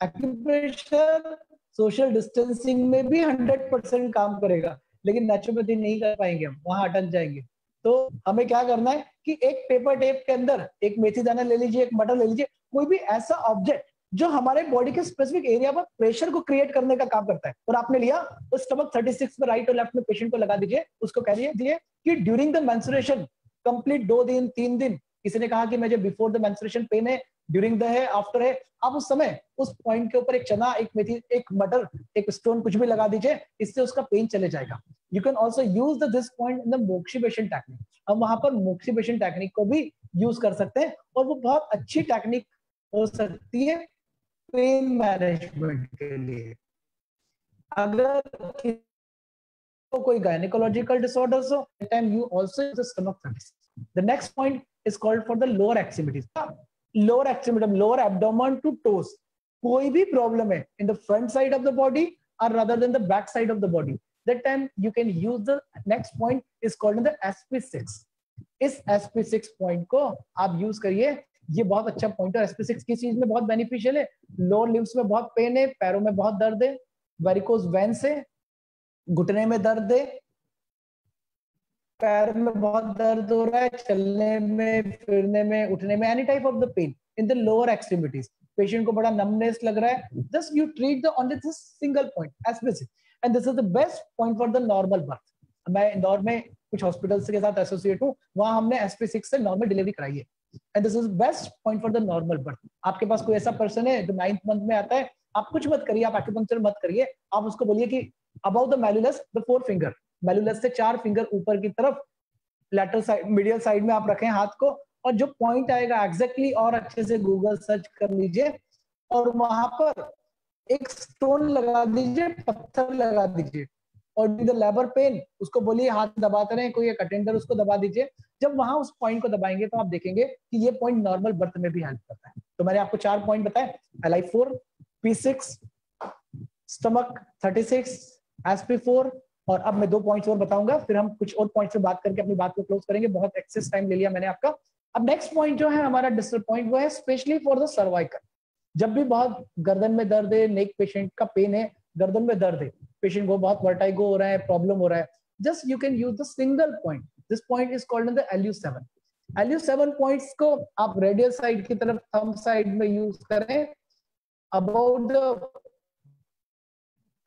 एक्यूप्रेशर सोशल डिस्टेंसिंग में भी 100% काम करेगा, लेकिन नेचुरोपैथी नहीं कर पाएंगे, हम वहां अटक जाएंगे। तो हमें क्या करना है कि एक पेपर टेप के अंदर एक मेथी दाना ले लीजिए, एक मटर ले लीजिए, कोई भी ऐसा ऑब्जेक्ट जो हमारे बॉडी के स्पेसिफिक एरिया पर प्रेशर को क्रिएट करने का काम करता है। और आपने लिया तो स्टमक 36 में राइट और लेफ्ट में पेशेंट को लगा दीजिए, उसको कह दीजिए कि ड्यूरिंग द मेंस्ट्रुएशन कंप्लीट 2 दिन 3 दिन, किसी ने कहा कि मुझे बिफोर द मेंस्ट्रुएशन पेन है, ड्यूरिंग द है, आफ्टर है, आप उस समय उस पॉइंट के ऊपर एक चना, एक मेथी, एक मटर, एक स्टोन कुछ भी लगा दीजिए, इससे उसका पेन चले जाएगा। You can also use this point in the moxibustion technique. हम वहां पर मोक्सिबेशन टेक्निक को भी यूज कर सकते हैं और वो बहुत अच्छी टेक्निक हो सकती है पेन मैनेजमेंट के लिए। अगर कोई गायनेकोलॉजिकल डिसऑर्डर्स हो, time you also use the stomach therapy. The next point is called for the lower extremities. Lower extremity, lower abdomen to toes, कोई भी प्रॉब्लम है in the front side of the body और rather than the back side of the body, that time you can use the next point is called the SP6। इस SP6 point को आप use करिए, ये बहुत अच्छा point है। SP6 किस चीज में बहुत बेनिफिशियल है? लोअर लिम्स में बहुत पेन है, पैरों में बहुत दर्द है, वेरिकोज वेन्स है, घुटने में दर्द है, पैर में बहुत दर्द हो रहा है, चलने में, फिरने में, उठने में, any type of the pain in the lower extremities, patient को बड़ा नमनेस लग रहा है, just you treat the only this single point SP6 and this is the best point for the normal birth. मैं इंदौर में कुछ हॉस्पिटल्स के साथ एसोसिएट हूँ, वहां हमने SP6 से नॉर्मल डिलीवरी कराई है and this is best point for the normal birth. आपके पास कोई ऐसा पर्सन है जो 9th मंथ में आता है, आप कुछ मत करिए, आप एक्यूपंक्चर मत करिए, आप उसको बोलिए कि अबाउट द मैल्यूलस द 4 फिंगर, मैल्यूलस से 4 फिंगर ऊपर की तरफ लेटरल साइड, मीडियल साइड में आप रखें हाथ को, और जो पॉइंट आएगा एग्जैक्टली, और अच्छे से गूगल सर्च कर लीजिए और वहां पर एक स्टोन लगा दीजिए, पत्थर लगा दीजिए, और द लेबर पेन उसको बोलिए हाथ दबाते रहे, कोई एक अटेंडर उसको दबा दीजिए। जब वहां उस पॉइंट को दबाएंगे तो आप देखेंगे कि ये पॉइंट नॉर्मल बर्थ में भी हेल्प करता है। तो मैंने आपको 4 पॉइंट बताए, LI4, P6, स्टमक 36, SP4, और अब मैं 2 पॉइंट्स और बताऊंगा, फिर हम कुछ और पॉइंट्स पे बात करके अपनी बात को क्लोज करेंगे। बहुत एक्सेस टाइम ले लिया मैंने आपका। अब नेक्स्ट पॉइंट जो है हमारा डिस्टर्ब पॉइंट, वो है स्पेशली फॉर द सर्वाइकल। जब भी बहुत गर्दन में दर्द है, नेक पेशेंट का पेन है, गर्दन में दर्द है, पेशेंट को बहुत वर्टाइगो हो रहा है, प्रॉब्लम हो रहा है, just you can use the single point. This point is called the LU7। LU7 points को आप रेडियल साइड की तरफ, थंब साइड में यूज करें, about the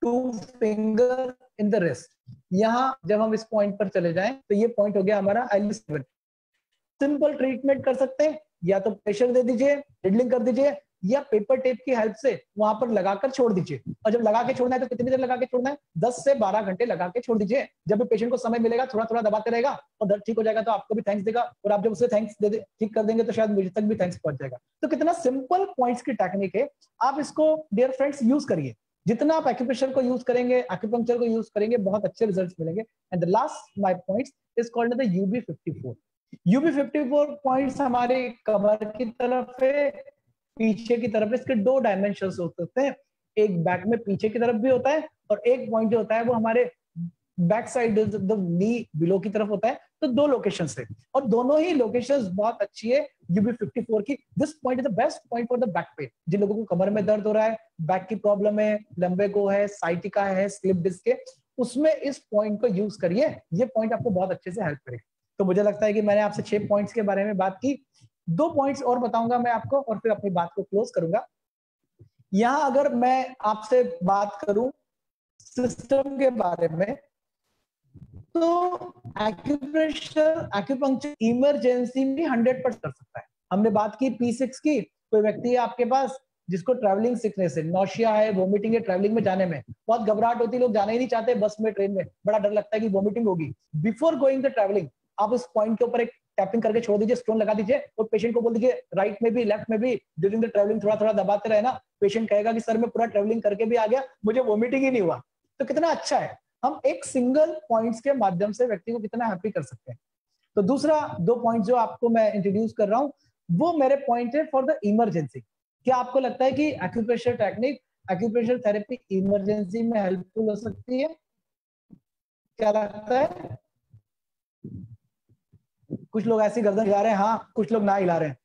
2 finger in the wrist. यहाँ जब हम इस पॉइंट पर चले जाएं तो ये पॉइंट हो गया हमारा LU7। सिंपल ट्रीटमेंट कर सकते हैं, या तो प्रेशर दे दीजिए, रिडलिंग कर दीजिए, या पेपर टेप की हेल्प से वहां पर लगाकर छोड़ दीजिए। और जब लगा के छोड़ना है तो कितनी देर लगा के छोड़ना है? 10 से 12 घंटे लगा के छोड़ दीजिए। जब भी पेशेंट को समय मिलेगा थोड़ा थोड़ा दबाते रहेगा और दर्द ठीक हो जाएगा तो आपको भी थैंक्स देगा, और आप जब उसे थैंक्स दे ठीक कर देंगे तो शायद मुझे तक भी थैंक्स पहुंच जाएगा। तो कितना सिंपल पॉइंट्स की टेक्निक है, आप इसको डियर फ्रेंड्स यूज करिए। जितना आप एक्यूप्रेशर को यूज करेंगे, एक्यूपंक्चर को यूज करेंगे, बहुत अच्छे रिजल्ट्स मिलेंगे। And the last my points is called the UB54। UB54 points हमारे कमर की तरफ है, पीछे की तरफ। इसके 2 डायमेंशंस होते हैं, एक बैक में पीछे की तरफ भी होता है, और एक पॉइंट जो होता है वो हमारे back side the knee below की तरफ होता है। तो 2 लोकेशंस है, और दोनों ही लोकेशंस बहुत अच्छी है UB54 की। This point is the best point for the back pain. जिन लोगों को कमर में दर्द हो रहा है, बैक की प्रॉब्लम है, लंबेगो है, साइटिका है, स्लिप डिस्क है, उसमें इस पॉइंट को यूज करिए। ये पॉइंट आपको बहुत अच्छे से हेल्प करेगा। तो मुझे लगता है कि मैंने आपसे 6 पॉइंट्स के बारे में बात की। 2 पॉइंट्स और बताऊंगा मैं आपको, और फिर अपनी बात को क्लोज करूंगा। यहां अगर मैं आपसे बात करूं सिस्टम के बारे में, तो एक्यूप्रेशर, एक्यूपंक्चर इमरजेंसी में 100% कर सकता है। हमने बात की P6 की। कोई व्यक्ति है आपके पास जिसको ट्रैवलिंग सिकनेस है, नौशिया है, वोमिटिंग है, ट्रैवलिंग में जाने में बहुत घबराहट होती है, लोग जाना ही नहीं चाहते, बस में, ट्रेन में बड़ा डर लगता है कि वोमिटिंग होगी। बिफोर गोइंग द ट्रैवलिंग आप इस पॉइंट के ऊपर एक टैपिंग करके छोड़ दीजिए, स्टोन लगा दीजिए, और पेशेंट को बोल दीजिए राइट में भी लेफ्ट में भी ड्यूरिंग द ट्रैवलिंग थोड़ा थोड़ा दबाते रहे ना, पेशेंट कहेगा कि सर मैं पूरा ट्रैवलिंग करके भी आ गया, मुझे वोमिटिंग ही नहीं हुआ। तो कितना अच्छा है, हम एक सिंगल पॉइंट्स के माध्यम से व्यक्ति को कितना हैप्पी कर सकते हैं। तो दूसरा 2 पॉइंट जो आपको मैं इंट्रोड्यूस कर रहा हूं, वो मेरे पॉइंट है फॉर द इमरजेंसी। क्या आपको लगता है कि acupressure technique, acupressure therapy emergency में हेल्पफुल हो सकती है? क्या लगता है? कुछ लोग ऐसी गर्दन हिला रहे हैं, हाँ, कुछ लोग ना हिला रहे हैं,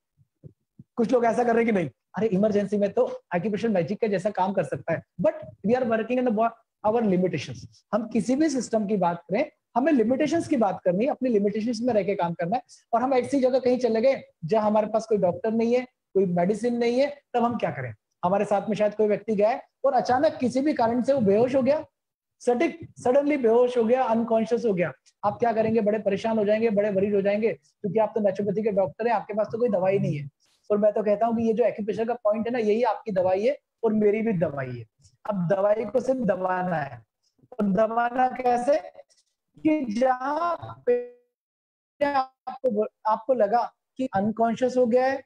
कुछ लोग ऐसा कर रहे हैं कि नहीं, अरे इमरजेंसी में तो एक्यूप्रेशर मैजिक के जैसा काम कर सकता है। But we are working in the our limitations. हम किसी भी सिस्टम की बात करें, हमें लिमिटेशंस की बात करनी है, अपनी लिमिटेशंस में रह के काम करना है। और हम ऐसी जगह कहीं चले गए जहां हमारे पास कोई डॉक्टर नहीं है, कोई मेडिसिन नहीं है, तब हम क्या करें? हमारे साथ में शायद कोई व्यक्ति गया है और अचानक किसी भी कारण से वो बेहोश हो गया, सडनली बेहोश हो गया, अनकॉन्शियस हो गया, आप क्या करेंगे? बड़े परेशान हो जाएंगे, बड़े वरीड हो जाएंगे, क्योंकि आप तो नेचुरोपैथी के डॉक्टर हैं, आपके पास तो कोई दवाई नहीं है। और मैं तो कहता हूँ कि ये जो एक्यूप्रेशर का पॉइंट है ना, यही आपकी दवाई है और मेरी भी दवाई है। अब दवाई को सिर्फ दबाना है, और दबाना कैसे? कि जहाँ आपको लगा कि अनकॉन्शियस हो गया है,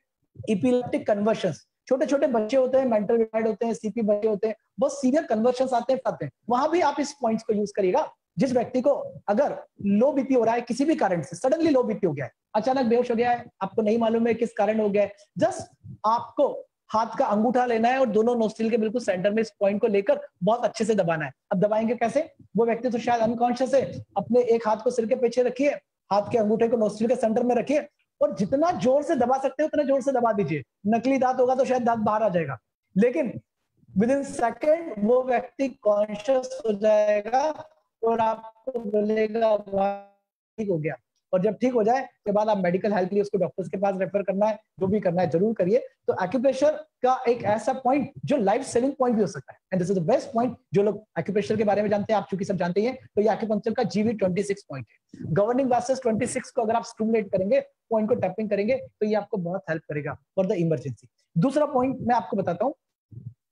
इपिलेप्टिक कन्वर्शंस, छोटे छोटे बच्चे होते हैं, मेंटल रिटार्ड होते हैं, सीपी बच्चे होते हैं, बहुत सीवियर कन्वर्शंस आते हैं, वहां भी आप इस पॉइंट्स को यूज करिएगा। जिस व्यक्ति को अगर लो बीपी हो रहा है, किसी भी कारण से सडनली लो बीपी हो गया है, अचानक बेहोश हो गया है, आपको नहीं मालूम है किस कारण हो गया है, जस्ट आपको हाथ का अंगूठा लेना है और दोनों नोस्ट्रिल के बिल्कुल सेंटर में इस पॉइंट को लेकर बहुत अच्छे से दबाना है। अब दबाएंगे कैसे? वो व्यक्ति तो शायद अनकॉन्शियस है, अपने एक हाथ को सिर के पीछे रखिए, हाथ के अंगूठे को नोस्ट्रिल के सेंटर में रखिए और जितना जोर से दबा सकते हैं उतना जोर से दबा दीजिए। नकली दांत होगा तो शायद दांत बाहर आ जाएगा, लेकिन विद इन सेकेंड वो व्यक्ति कॉन्शियस हो जाएगा और आपको बोलेगा ठीक हो गया। और जब ठीक हो जाए उसके बाद आप मेडिकल हेल्प के लिए उसको डॉक्टर्स के पास रेफर करना है, जो भी करना है जरूर करिए। तो एक्यूप्रेशर का एक ऐसा पॉइंट जो लाइफ सेविंग पॉइंट भी हो सकता है, and this is the best point. जो लोग एक्यूप्रेशर के बारे में जानते हैं, आप चूंकि सब जानते हैं, तो ये एक्यूपंक्चर का GV26 पॉइंट है। गवर्निंग वासेस 26 को अगर आप स्टिमुलेट करेंगे, पॉइंट को टैपिंग करेंगे, तो ये आपको बहुत हेल्प करेगा फॉर द इमरजेंसी। दूसरा पॉइंट मैं आपको बताता हूँ,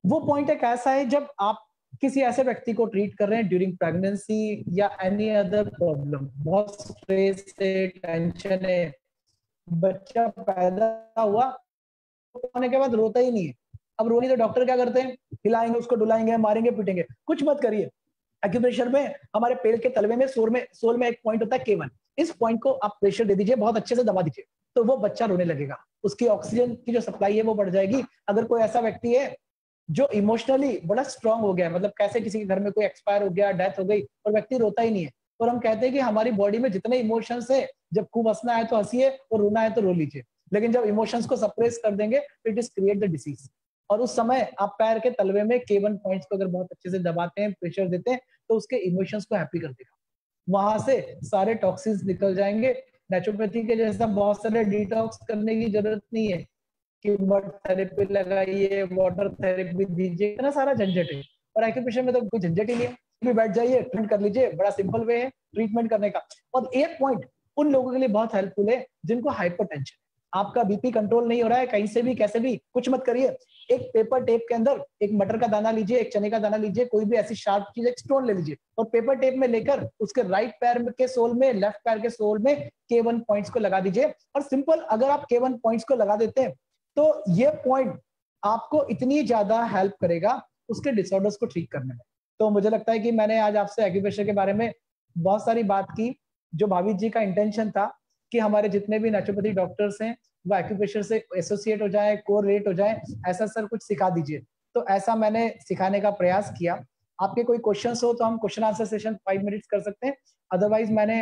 वो पॉइंट एक ऐसा है जब आप किसी ऐसे व्यक्ति को ट्रीट कर रहे हैं ड्यूरिंग प्रेगनेंसी या एनी अदर प्रॉब्लम, बहुत स्ट्रेस है, टेंशन है, बच्चा पैदा हुआ होने के बाद रोता ही नहीं है। अब रोनी तो डॉक्टर क्या करते हैं? हिलाएंगे उसको, डुलाएंगे, मारेंगे, पीटेंगे, कुछ मत करिए। एक्यूप्रेशर में हमारे पैर के तलवे में सोल में एक पॉइंट होता है K1, इस पॉइंट को आप प्रेशर दे दीजिए, बहुत अच्छे से दबा दीजिए, तो वो बच्चा रोने लगेगा, उसकी ऑक्सीजन की जो सप्लाई है वो बढ़ जाएगी। अगर कोई ऐसा व्यक्ति है जो इमोशनली बड़ा स्ट्रांग हो गया, मतलब कैसे किसी के घर में कोई एक्सपायर हो गया, डेथ हो गई और व्यक्ति रोता ही नहीं है, और हम कहते हैं कि हमारी बॉडी में जितने इमोशंस है, जब खूब हंसना है तो हंसिए और रोना है तो रो लीजिए, लेकिन जब इमोशंस को सप्रेस कर देंगे तो it is create the disease. और उस समय आप पैर के तलवे में K1 पॉइंट्स को अगर बहुत अच्छे से दबाते हैं, प्रेशर देते हैं, तो उसके इमोशंस को हैप्पी कर देगा, वहां से सारे टॉक्सिन्स निकल जाएंगे। नेचुरोपैथी के जैसा बहुत सारे डिटॉक्स करने की जरूरत नहीं है कि मड थेरेपी लगाइए, वाटर थेरेपी दीजिए, इतना सारा झंझट है। और एक्यूप्रेशर में तो कोई झंझट ही नहीं है, भी बैठ जाइए, ट्रीट कर लीजिए, बड़ा सिंपल वे है ट्रीटमेंट करने का। और एक पॉइंट उन लोगों के लिए बहुत हेल्पफुल है जिनको हाइपरटेंशन, आपका बीपी कंट्रोल नहीं हो रहा है, कहीं से भी कैसे भी, कुछ मत करिए, एक पेपर टेप के अंदर एक मटर का दाना लीजिए, एक चने का दाना लीजिए, कोई भी ऐसी शार्प चीज, एक स्टोन ले लीजिए और पेपर टेप में लेकर उसके राइट पैर के सोल में, लेफ्ट पैर के सोल में K1 पॉइंट्स को लगा दीजिए। और सिंपल अगर आप K1 पॉइंट्स को लगा देते हैं तो ये पॉइंट आपको इतनी ज्यादा हेल्प करेगा उसके डिसऑर्डर्स को ठीक करने में। तो मुझे लगता है कि मैंने आज आपसे एक्यूप्रेशर के बारे में बहुत सारी बात की। जो भावित जी का इंटेंशन था कि हमारे जितने भी नेचुरोपैथी डॉक्टर्स हैं वो एक्यूप्रेशर से एसोसिएट हो जाए, कोरिलेट हो जाए, ऐसा सर कुछ सिखा दीजिए, तो ऐसा मैंने सिखाने का प्रयास किया। आपके कोई क्वेश्चंस हो तो हम क्वेश्चन आंसर सेशन 5 मिनट्स कर सकते हैं, अदरवाइज मैंने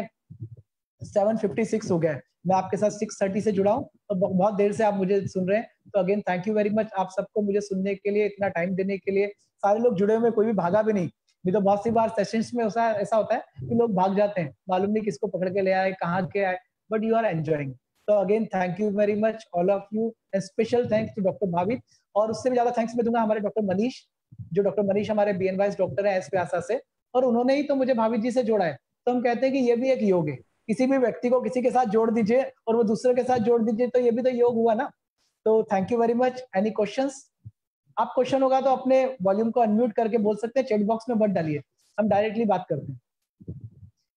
7:56 हो गया है, मैं आपके साथ 6:30 से जुड़ा हूँ, तो बहुत देर से आप मुझे सुन रहे हैं। तो again thank you very much आप सबको मुझे सुनने के लिए, इतना टाइम देने के लिए। सारे लोग जुड़े हुए, कोई भी भागा भी नहीं। नहीं तो बहुत सी बार सेशंस में ऐसा होता है कि लोग भाग जाते हैं, मालूम नहीं किसको पकड़ के ले आए, कहाँ के आए, बट यू आर एंजॉइंग। तो again thank you very much all of you, and special thanks to doctor Bhavit. और उससे भी ज्यादा थैंक्स मैं दूंगा हमारे डॉक्टर मनीष, जो डॉक्टर मनीष हमारे BNYS डॉक्टर है एस से, और उन्होंने ही तो मुझे भावित जी से जोड़ा है। तो हम कहते हैं कि ये भी एक योग है, किसी भी व्यक्ति को किसी के साथ जोड़ दीजिए और वो दूसरे के साथ जोड़ दीजिए, तो ये भी तो योग हुआ ना। तो thank you very much. Any questions? आप क्वेश्चन होगा तो अपने वॉल्यूम को अनम्यूट करके बोल सकते हैं, चैट बॉक्स में मत डालिए, हम डायरेक्टली बात करते हैं।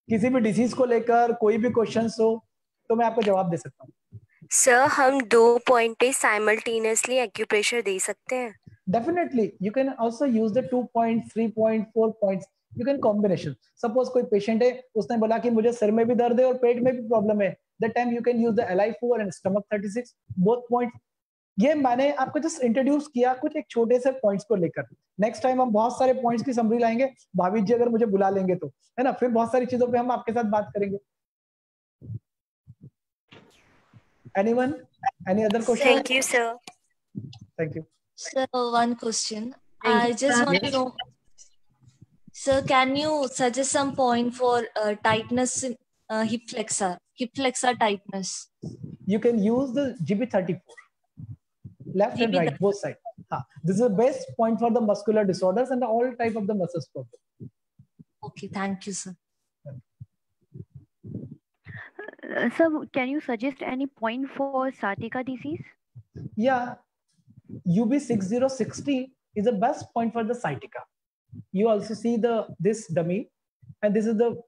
किसी भी डिजीज को लेकर कोई भी क्वेश्चंस हो तो मैं आपको जवाब दे सकता हूँ। सर हम 2 पॉइंट पे साइमल्टेनियसली एक्यूप्रेशर दे सकते हैं? Definitely you can also use the 2 point, 3 point, 4 points, you can combination. Suppose कोई पेशेंट है, उसने बोला कि मुझे सिर में भी दर्द है और पेट में भी प्रॉब्लम है, that time you can use the LI4 and stomach 36, both points. ये मैंने आपको जस्ट इंट्रोड्यूस किया कुछ एक छोटे से पॉइंट्स को लेकर। नेक्स्ट टाइम हम बहुत सारे पॉइंट्स की समरी लाएंगे, भावित जी अगर मुझे बुला लेंगे तो, है ना, फिर बहुत सारी चीजों पे हम आपके साथ बात करेंगे। Anyone? Any other question? Thank you, sir. Thank you. Sir, one question. I just want to know, sir, can you suggest some point for tightness in hip flexor tightness? You can use the GB34, left and right, both sides. This is the best point for the muscular disorders and all type of the muscles problem. Okay, thank you, sir. Sir, can you suggest any point for sciatica disease? Yeah, UB6060 is the best point for the sciatica. You also see this dummy, and this is the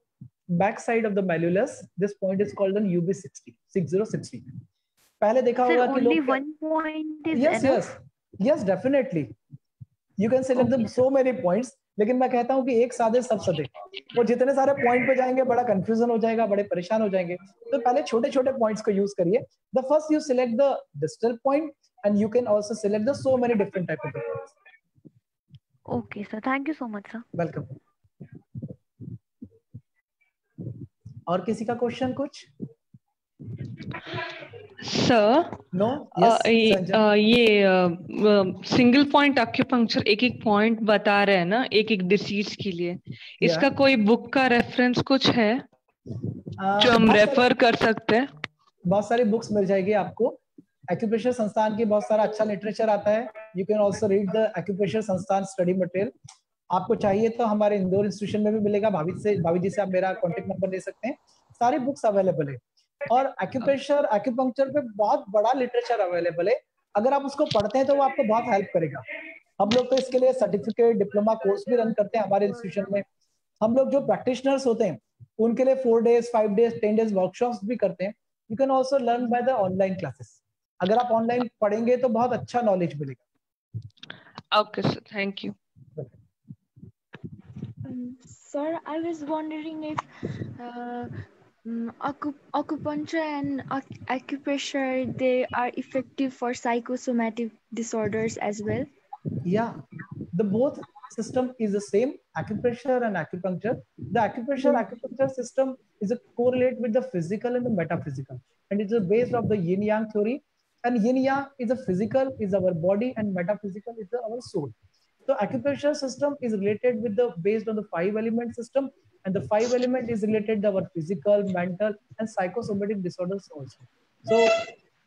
back side of the malleolus. This point is called an UB60. पहले देखा होगा कि only one point is yes, definitely. You can select them so many points. लेकिन मैं कहता हूँ कि एक सादे सब सदे, और जितने सारे पॉइंट पे जाएंगे बड़ा कंफ्यूजन हो जाएगा, बड़े परेशान हो जाएंगे. तो पहले छोटे छोटे पॉइंट्स को यूज करिए. The first you select the distal point, and you can also select the so many different type of points. Okay, sir. Thank you so much, sir. Welcome. और किसी का क्वेश्चन कुछ? सर नो ये single point acupuncture एक एक point बता रहे हैं ना एक एक डिसीज के लिए, इसका कोई बुक का रेफरेंस कुछ है जो हम रेफर कर सकते हैं? बहुत सारी बुक्स मिल जाएगी आपको. एक्यूप्रेशर संस्थान की बहुत सारा अच्छा लिटरेचर आता है. You can also read the acupressure संस्थान स्टडी मटेरियल. आपको चाहिए तो हमारे इंदौर इंस्टीट्यूशन में भी मिलेगा. भाभी जी से आप मेरा कॉन्टेक्ट नंबर ले सकते हैं. सारी बुक्स अवेलेबल है. और एक्यूपंक्चर पे बहुत बड़ा लिटरेचर अवेलेबल है. अगर आप उसको पढ़ते हैं तो वो आपको बहुत हेल्प करेगा. हम लोग तो इसके लिए सर्टिफिकेट डिप्लोमा कोर्स भी रन करते हैं हमारे इंस्टीट्यूशन में. हम लोग जो प्रैक्टिशनर्स होते हैं उनके लिए 4 days 5 days 10 days वर्कशॉप्स भी करते हैं. You can also learn by the online classes. अगर आप ऑनलाइन पढ़ेंगे तो बहुत अच्छा नॉलेज मिलेगा. Okay sir, thank you. Sir, I was wondering if acupuncture and acupressure, they are effective for psychosomatic disorders as well? Yeah, the both system is the same, acupressure and acupuncture. The acupuncture system is a correlate with the physical and the metaphysical, and it's based of the yin yang theory. And yin yang is a physical is our body, and metaphysical is our soul. So acupressure system is related with the based on the 5 element system, and the 5 element is related to our physical, mental, and psychosomatic disorders also. So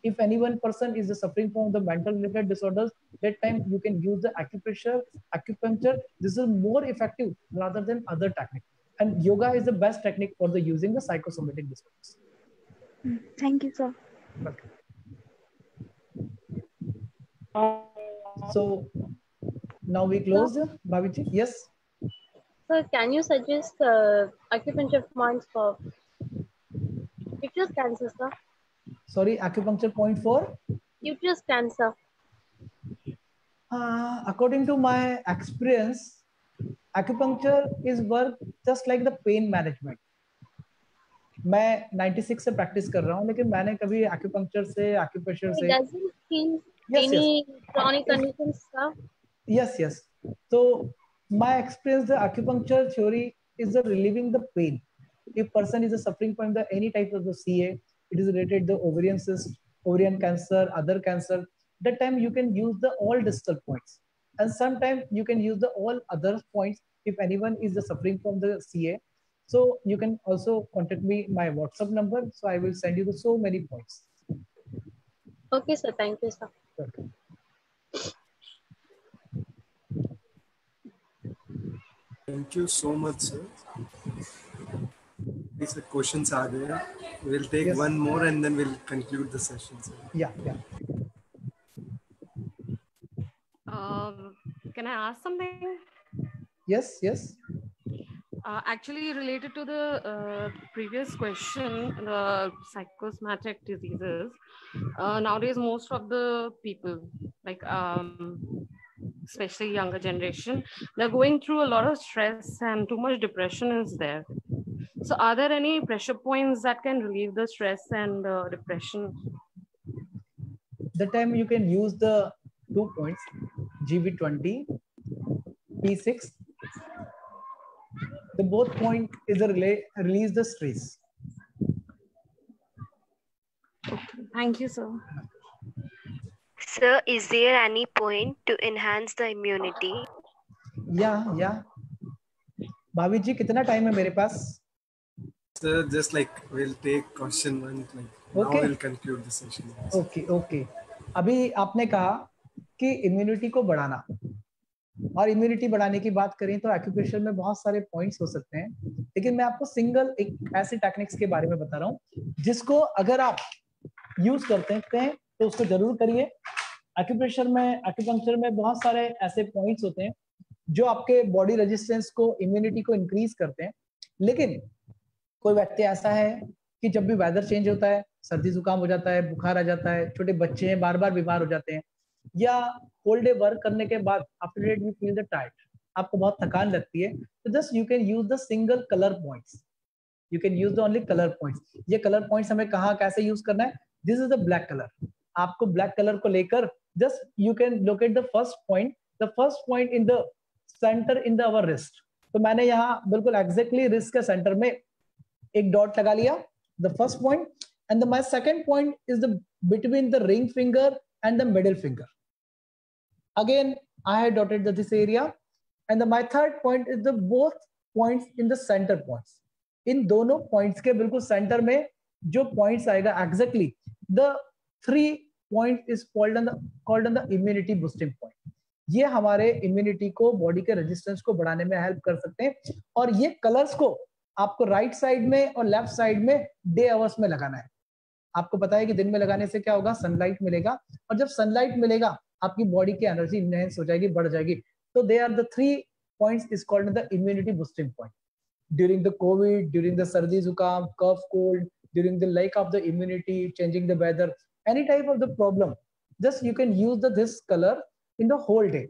if any one person is suffering from the mental related disorders, that time you can use the acupuncture. This is more effective rather than other technique. And yoga is the best technique for the using the psychosomatic disorders. Thank you, sir. Welcome. So now we close, Bhaviji. Yes. Sir, can you suggest acupuncture points for uterus cancer, sir? Sorry, acupuncture point for uterus cancer. According to my experience, acupuncture is work just like the pain management. मैं 96 से practice कर रहा हूँ, लेकिन मैंने कभी acupuncture से, acupressure से doesn't feel any chronic conditions, sir? Yes. So my experience, the acupuncture theory is the relieving the pain. If person is suffering from the any type of the CA, it is related to ovarian cyst, ovarian cancer, other cancer. That time you can use the all distal points, and sometimes you can use the all other points if anyone is suffering from the CA. So you can also contact me my WhatsApp number. So I will send you the so many points. Okay, sir. Thank you, sir. Welcome. Thank you so much, sir. These questions are there. We'll take one more and then we'll conclude the session, sir. Yeah. Can I ask something? Yes. Actually, related to the previous question, the psychosomatic diseases, nowadays most of the people, like especially younger generation, they're going through a lot of stress and too much depression is there. So are there any pressure points that can relieve the stress and depression? The time you can use the 2 points, GB20, P6. The both point is a release the stress. Okay. Thank you, sir. Sir, is there any point to enhance the immunity? Yeah. भाभी जी कितना time है मेरे पास? Sir, just like we'll take question 1. Like now we'll conclude the session. Okay. अभी आपने कहा कि immunity को बढ़ाना, और इम्यूनिटी बढ़ाने की बात करें तो एक्यूप्रेशर में बहुत सारे पॉइंट्स हो सकते हैं, लेकिन मैं आपको सिंगल एक ऐसे टेक्निक्स के बारे में बता रहा हूँ जिसको अगर आप यूज करते हैं तो उसको जरूर करिए। एक्यूप्रेशर में, एक्यूपंक्चर में बहुत सारे ऐसे पॉइंट्स होते हैं जो आपके बॉडी रेजिस्टेंस को, इम्यूनिटी को इंक्रीज करते हैं। लेकिन कोई व्यक्ति ऐसा है कि जब भी वेदर चेंज होता है, सर्दी जुकाम हो जाता है, बुखार आ जाता है, छोटे बच्चे हैं बार बार बीमार हो जाते हैं, या होल डे वर्क करने के बाद after that you feel the tired, आपको बहुत थकान लगती है, तो just you can use the single colour points, you can use the only colour points. ये कलर पॉइंट्स हमें कहाँ कैसे यूज करना है? This is the black colour. आपको ब्लैक कलर को लेकर just you can locate the first point in the centre in the our wrist. तो मैंने यहाँ बिल्कुल एग्जैक्टली रिस्ट के सेंटर में एक डॉट लगा लिया, the first point, and my second point is the between the ring finger and the middle finger. Again, I have dotted this area, and my third point is the both points in the center points. इन दोनों points के बिल्कुल center में जो points आएगा exactly, the 3 points is called on the immunity boosting point. ये हमारे immunity को, body के resistance को बढ़ाने में help कर सकते हैं, और ये colors को आपको right side में और left side में day hours में लगाना है। आपको पता है कि दिन में लगाने से क्या होगा? सनलाइट मिलेगा, और जब सनलाइट मिलेगा आपकी बॉडी की एनर्जी इनहेंस हो जाएगी, बढ़ जाएगी। तो they are the 3 points is called the immunity boosting point. During the Covid, during the सर्दी जुकाम, cough cold, during the lack of the immunity, changing the weather, any type of the problem, just you can use this color in the whole day.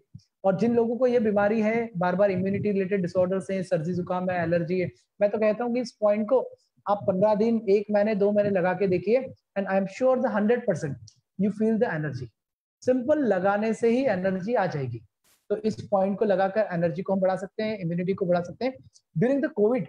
और जिन लोगों को ये बीमारी है, बार बार immunity related disorders हैं, सर्दी जुकाम है, एलर्जी है, मैं तो कहता हूँ कि इस पॉइंट को आप 15 दिन, 1 महीने, 2 महीने लगा के देखिए, and I am sure the 100% you feel the energy. Simple लगाने से ही एनर्जी आ जाएगी। तो इस पॉइंट को लगाकर एनर्जी को हम बढ़ा सकते हैं, इम्यूनिटी को बढ़ा सकते हैं। ड्यूरिंग द कोविड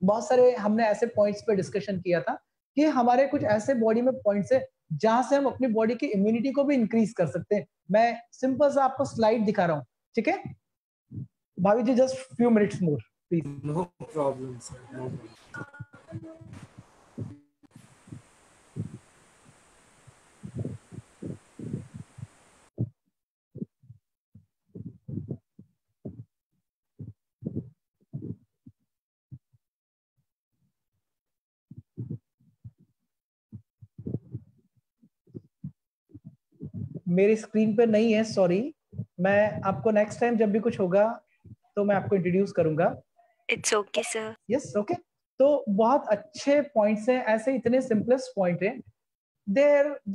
बहुत सारे हमने ऐसे पॉइंट्स पे डिस्कशन किया था कि हमारे कुछ ऐसे बॉडी में पॉइंट्स है जहां से हम अपनी बॉडी की इम्यूनिटी को भी इंक्रीज कर सकते हैं। मैं सिंपल सा आपको स्लाइड दिखा रहा हूँ, ठीक है भाभी जी? Just few minutes more please. No problem sir, no problem. मेरी स्क्रीन पे नहीं है, सॉरी। मैं आपको नेक्स्ट टाइम जब भी कुछ होगा तो मैं आपको इंट्रोड्यूस करूंगा। It's okay sir. Yes okay. तो बहुत अच्छे पॉइंट्स हैं, ऐसे इतने सिंपलेस्ट पॉइंट हैं। They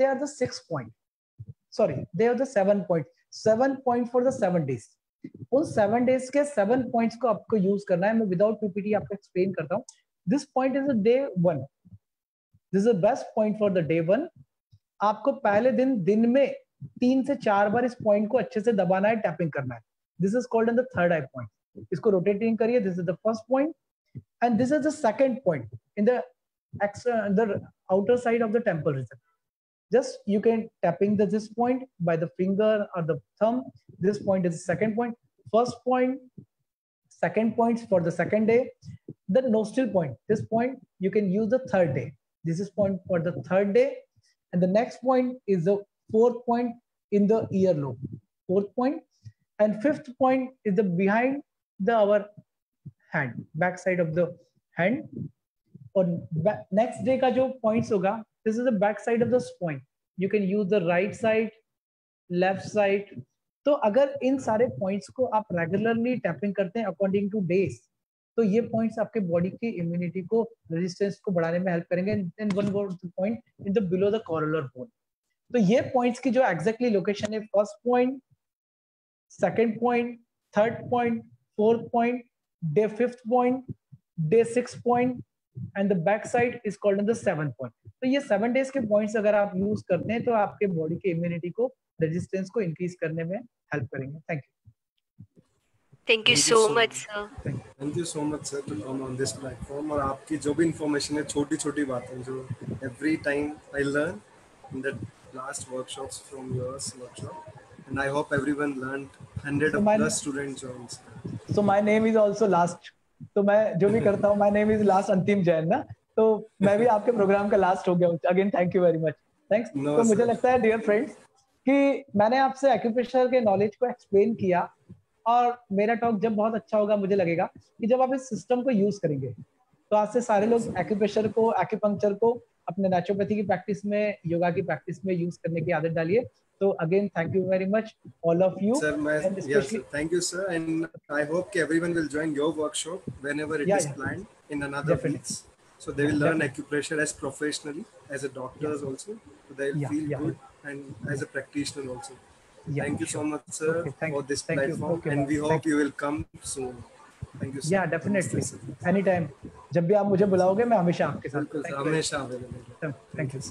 are the 6 point, sorry they are the 7 point, 7 point for the 7 days. उन 7 डेज के 7 पॉइंट्स को आपको यूज करना है। मैं विदाउट पीपीटी आपको एक्सप्लेन करता हूँ। This point is the day 1, this is the best point for the day 1। आपको पहले दिन में 3 से 4 बार इस पॉइंट को अच्छे से दबाना है, टैपिंग करना है। This is called in the third I point. इसको रोटेटिंग करिए। This is the first point and this is the second point in the outer side of the temple region. Just you can tapping this point by the finger or the thumb. This point is the second point. First point, second points for the second day. The nostril point, this point you can use the third day. This is point for the third day, and the next point is the 4th point in the earlobe. 4th point, and 5th point is the behind the our hand, back side of the hand. और next day का जो points होगा, this is the back side of the spine. You can use the right side, left side. तो अगर इन सारे points को आप regularly tapping करते हैं according to days, तो ये points आपके body की immunity को, resistance को बढ़ाने में help करेंगे। And one more point in the below the corollary bone. तो ये points की जो exactly location है, first point, second point, third point, fourth point, day 5th point, day 6th point, and the back side is called the 7th point. तो ये 7 days के points अगर आप यूज करते हैं तो आपके बॉडी के इम्यूनिटी को, रेजिस्टेंस को इंक्रीज करने में हेल्प करेंगे। Thank you. Thank you so much sir. Thank you so much sir to come on this platform. और आपकी जो भी इंफॉर्मेशन है, छोटी छोटी बातें जो every time I learn in the last workshops from yours workshop, and I hope everyone learned 100 plus students joined. So my name is also last. तो मैं जो भी करता हूँ, माय नेम इज लास्ट अंतिम जैन ना, तो मैं भी आपके प्रोग्राम का लास्ट हो गया हूँ। Again thank you very much. Thanks. तो मुझे लगता है डियर फ्रेंड्स कि मैंने आपसे एक्यूप्रेशर के नॉलेज को एक्सप्लेन किया, और मेरा टॉक जब बहुत अच्छा होगा मुझे लगेगा कि जब आप इस सिस्टम को यूज करेंगे। तो आज से सारे लोग एक्यूप्रेशर को, एक्यूपंक्चर को अपने नेचुरोपैथी की प्रैक्टिस में, योगा की प्रैक्टिस में यूज करने की आदत डालिए। So again, thank you very much, all of you. Sir, yes, sir. Thank you, sir. And I hope everyone will join your workshop whenever it is planned in another weeks. So they will learn acupressure as professionally, as a doctors also. So they will feel good and as a practitioner also. Thank you so much, sir, for this platform. And we hope you will come soon. Thank you, sir. Yeah, definitely. Anytime. जब भी आप मुझे बुलाओगे मैं हमेशा आपके साथ। हमेशा available. Thank you.